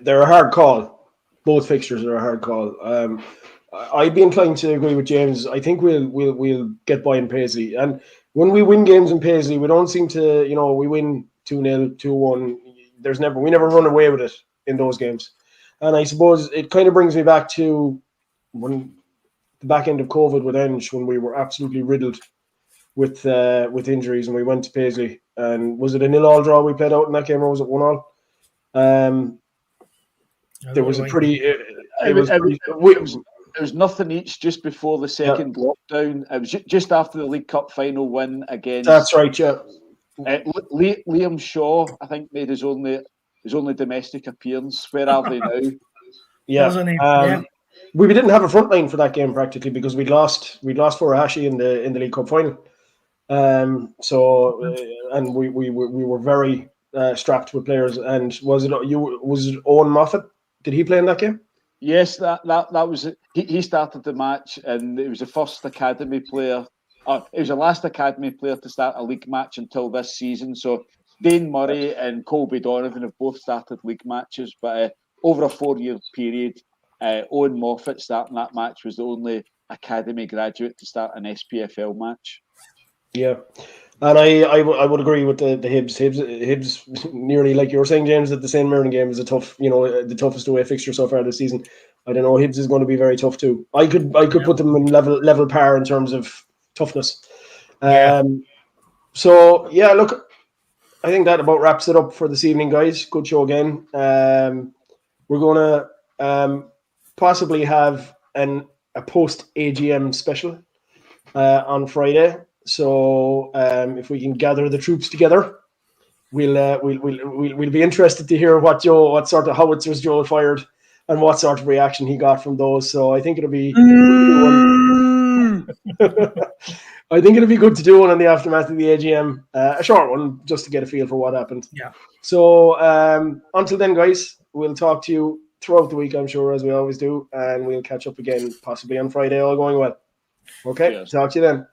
they're a hard call. Both fixtures are a hard call. I'd be inclined to agree with James. I think we'll get by in Paisley, and when we win games in Paisley, we don't seem to, we win 2-0, 2-1. We never run away with it in those games, and I suppose it kind of brings me back to when the back end of COVID with Enge, when we were absolutely riddled with injuries, and we went to Paisley. And was it a 0-0 draw we played out in that game, or was it 1-1? There was a pretty. It was nothing each just before the second lockdown. It was just after the League Cup final win against. That's right, yeah. Liam Shaw, I think, made his only domestic appearance. Where are they now? Yeah. We didn't have a front line for that game practically because we'd lost Furuhashi in the League Cup final. And we were very strapped with players. And was it Owen Moffat? Did he play in that game? Yes, that was it. He started the match, and it was the first academy player. It was the last academy player to start a league match until this season. So Dane Murray and Colby Donovan have both started league matches, but over a 4-year period, Owen Moffat starting that match was the only academy graduate to start an SPFL match. Yeah, and I would agree with the Hibs. Hibs nearly, like you were saying, James, that the St Mirren game is a tough, the toughest away fixture so far this season. I don't know, Hibs is going to be very tough too. I could put them in level par in terms of toughness. So yeah, look, I think that about wraps it up for this evening, guys. Good show again. We're going to possibly have a post AGM special on Friday. So if we can gather the troops together, we'll be interested to hear what sort of howitzers Joe fired and what sort of reaction he got from those. So I think it'll be I think it'll be good to do one on the aftermath of the AGM, a short one, just to get a feel for what happened. Yeah. So until then, guys, we'll talk to you throughout the week, I'm sure, as we always do, and we'll catch up again possibly on Friday, all going well. Okay, Cheers. talk to you then.